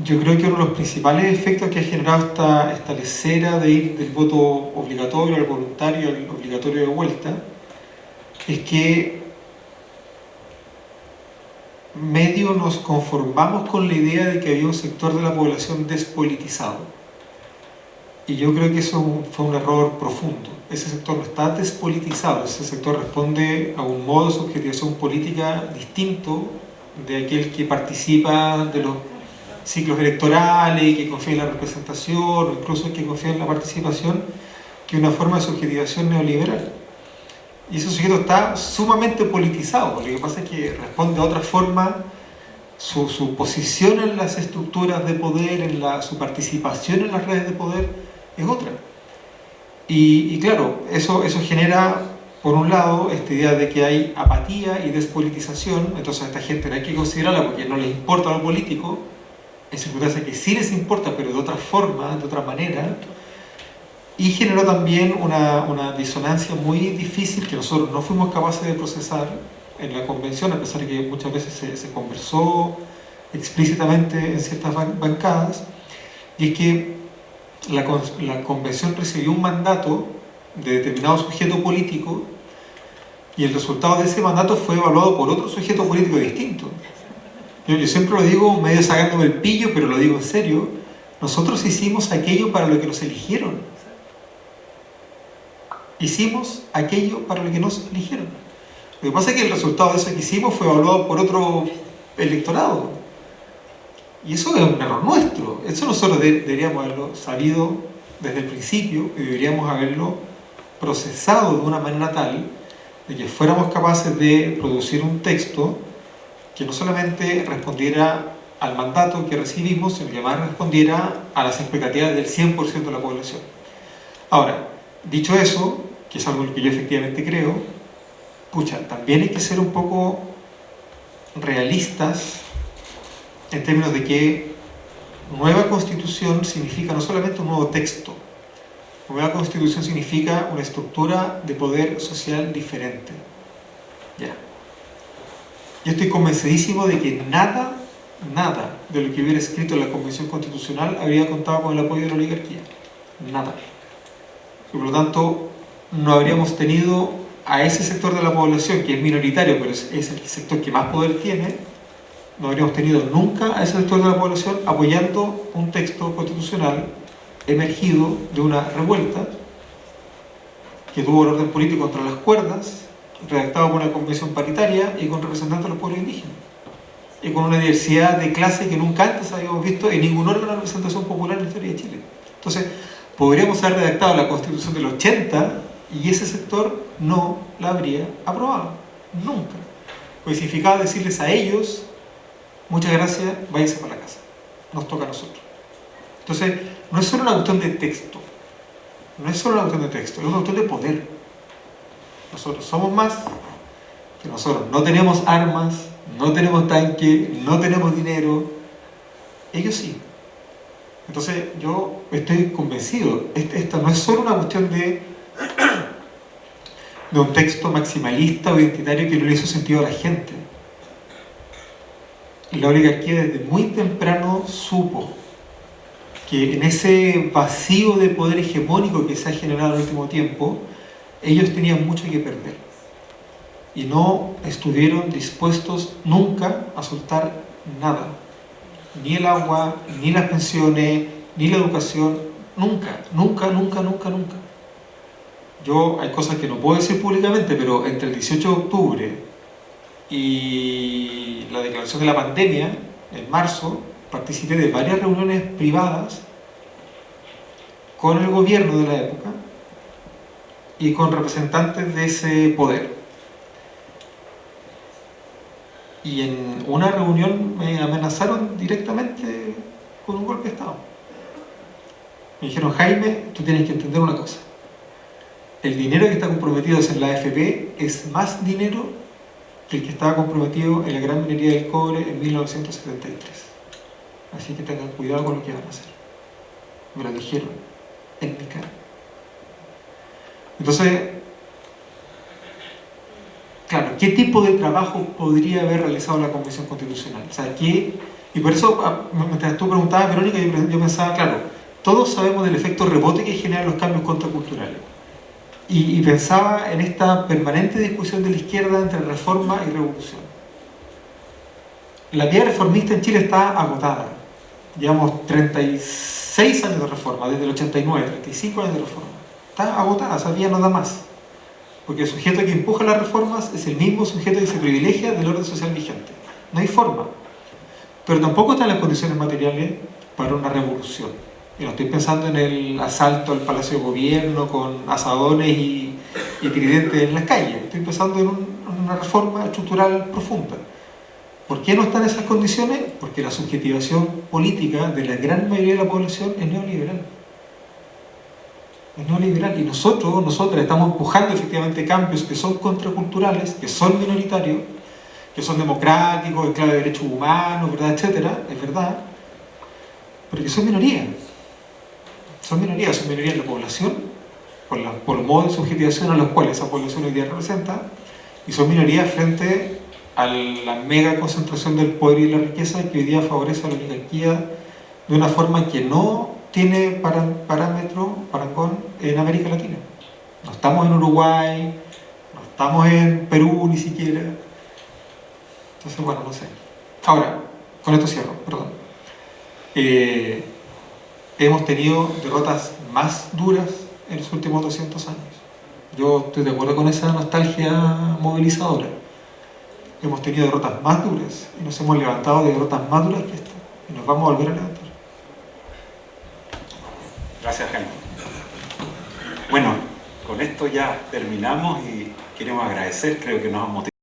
Yo creo que uno de los principales efectos que ha generado esta lecera de ir del voto obligatorio al voluntario, al obligatorio de vuelta, es que medio nos conformamos con la idea de que había un sector de la población despolitizado. Y yo creo que eso fue un error profundo. Ese sector no está despolitizado, ese sector responde a un modo de subjetivación política distinto de aquel que participa de los ciclos electorales, que confía en la representación, o incluso que confía en la participación, que es una forma de subjetivación neoliberal. Y ese sujeto está sumamente politizado, porque lo que pasa es que responde a otra forma, su posición en las estructuras de poder, su participación en las redes de poder es otra. Y claro, eso genera, por un lado, esta idea de que hay apatía y despolitización. Entonces a esta gente no hay que considerarla porque no les importa lo político, en circunstancias que sí les importa, pero de otra forma, de otra manera. Y generó también una disonancia muy difícil que nosotros no fuimos capaces de procesar en la convención, a pesar de que muchas veces se conversó explícitamente en ciertas bancadas, y es que la convención recibió un mandato de determinado sujeto político y el resultado de ese mandato fue evaluado por otro sujeto político distinto. Yo siempre lo digo medio sacándome el pillo, pero lo digo en serio: nosotros hicimos aquello para lo que nos eligieron. Hicimos aquello para lo que nos eligieron. Lo que pasa es que el resultado de eso que hicimos fue evaluado por otro electorado. Y eso es un error nuestro. Eso nosotros deberíamos haberlo sabido desde el principio y deberíamos haberlo procesado de una manera tal de que fuéramos capaces de producir un texto que no solamente respondiera al mandato que recibimos, sino que además respondiera a las expectativas del 100% de la población. Ahora, dicho eso, que es algo en lo que yo efectivamente creo, también hay que ser un poco realistas en términos de que nueva constitución significa no solamente un nuevo texto. Nueva constitución significa una estructura de poder social diferente. Ya. Yo estoy convencidísimo de que nada de lo que hubiera escrito en la Convención Constitucional habría contado con el apoyo de la oligarquía. Nada. Y por lo tanto, no habríamos tenido a ese sector de la población, que es minoritario, pero es el sector que más poder tiene, no habríamos tenido nunca a ese sector de la población apoyando un texto constitucional emergido de una revuelta que tuvo el orden político contra las cuerdas, redactado por una convención paritaria y con representantes de los pueblos indígenas, y con una diversidad de clase que nunca antes habíamos visto en ningún órgano de representación popular en la historia de Chile. Entonces, podríamos haber redactado la Constitución del 80 y ese sector no la habría aprobado, nunca. Pues significaba decirles a ellos: muchas gracias, váyanse para la casa, nos toca a nosotros. Entonces, no es solo una cuestión de texto, es una cuestión de poder. Nosotros somos más, que nosotros no tenemos armas, no tenemos tanque, no tenemos dinero, ellos sí. Entonces, yo estoy convencido, esta no es solo una cuestión de un texto maximalista o identitario que no le hizo sentido a la gente. La oligarquía desde muy temprano supo que en ese vacío de poder hegemónico que se ha generado en el último tiempo, ellos tenían mucho que perder y no estuvieron dispuestos nunca a soltar nada, ni el agua, ni las pensiones, ni la educación, nunca. Yo hay cosas que no puedo decir públicamente, pero entre el 18 de octubre y la declaración de la pandemia, en marzo, participé de varias reuniones privadas con el gobierno de la época y con representantes de ese poder. Y en una reunión me amenazaron directamente con un golpe de Estado. Me dijeron: Jaime, tú tienes que entender una cosa. El dinero que está comprometido en la AFP es más dinero que el que estaba comprometido en la gran minería del cobre en 1973. Así que tengan cuidado con lo que van a hacer. Me lo dijeron en mi cara. Entonces, claro, ¿qué tipo de trabajo podría haber realizado la Convención Constitucional? O sea, y por eso, mientras tú preguntabas, Verónica, yo pensaba, claro, todos sabemos del efecto rebote que generan los cambios contraculturales. Y pensaba en esta permanente discusión de la izquierda entre reforma y revolución. La vía reformista en Chile está agotada. Llevamos 36 6 años de reforma, desde el 89, 35 años de reforma. Está agotada, esa vía no da más. Porque el sujeto que empuja las reformas es el mismo sujeto que se privilegia del orden social vigente. No hay forma. Pero tampoco están las condiciones materiales para una revolución. Y no estoy pensando en el asalto al Palacio de Gobierno con asadones y tridentes en las calles. Estoy pensando en una reforma estructural profunda. ¿Por qué no están esas condiciones? Porque la subjetivación política de la gran mayoría de la población es neoliberal. Es neoliberal. Y nosotras estamos empujando efectivamente cambios que son contraculturales, que son minoritarios, que son democráticos, en clave de derechos humanos, ¿verdad? Etcétera, es verdad, pero que son minorías. Son minorías de la población, por los modos de subjetivación a los cuales esa población hoy día representa, y son minorías frente a la mega concentración del poder y la riqueza que hoy día favorece a la oligarquía de una forma que no tiene parangón en América Latina. No estamos en Uruguay, no estamos en Perú ni siquiera. Entonces, bueno, no sé. Ahora, con esto cierro, perdón. Hemos tenido derrotas más duras en los últimos 200 años. Yo estoy de acuerdo con esa nostalgia movilizadora. Hemos tenido derrotas más duras y nos hemos levantado de derrotas más duras que esta. Y nos vamos a volver a levantar. Gracias, Jaime. Bueno, con esto ya terminamos y queremos agradecer, creo que nos han motivado.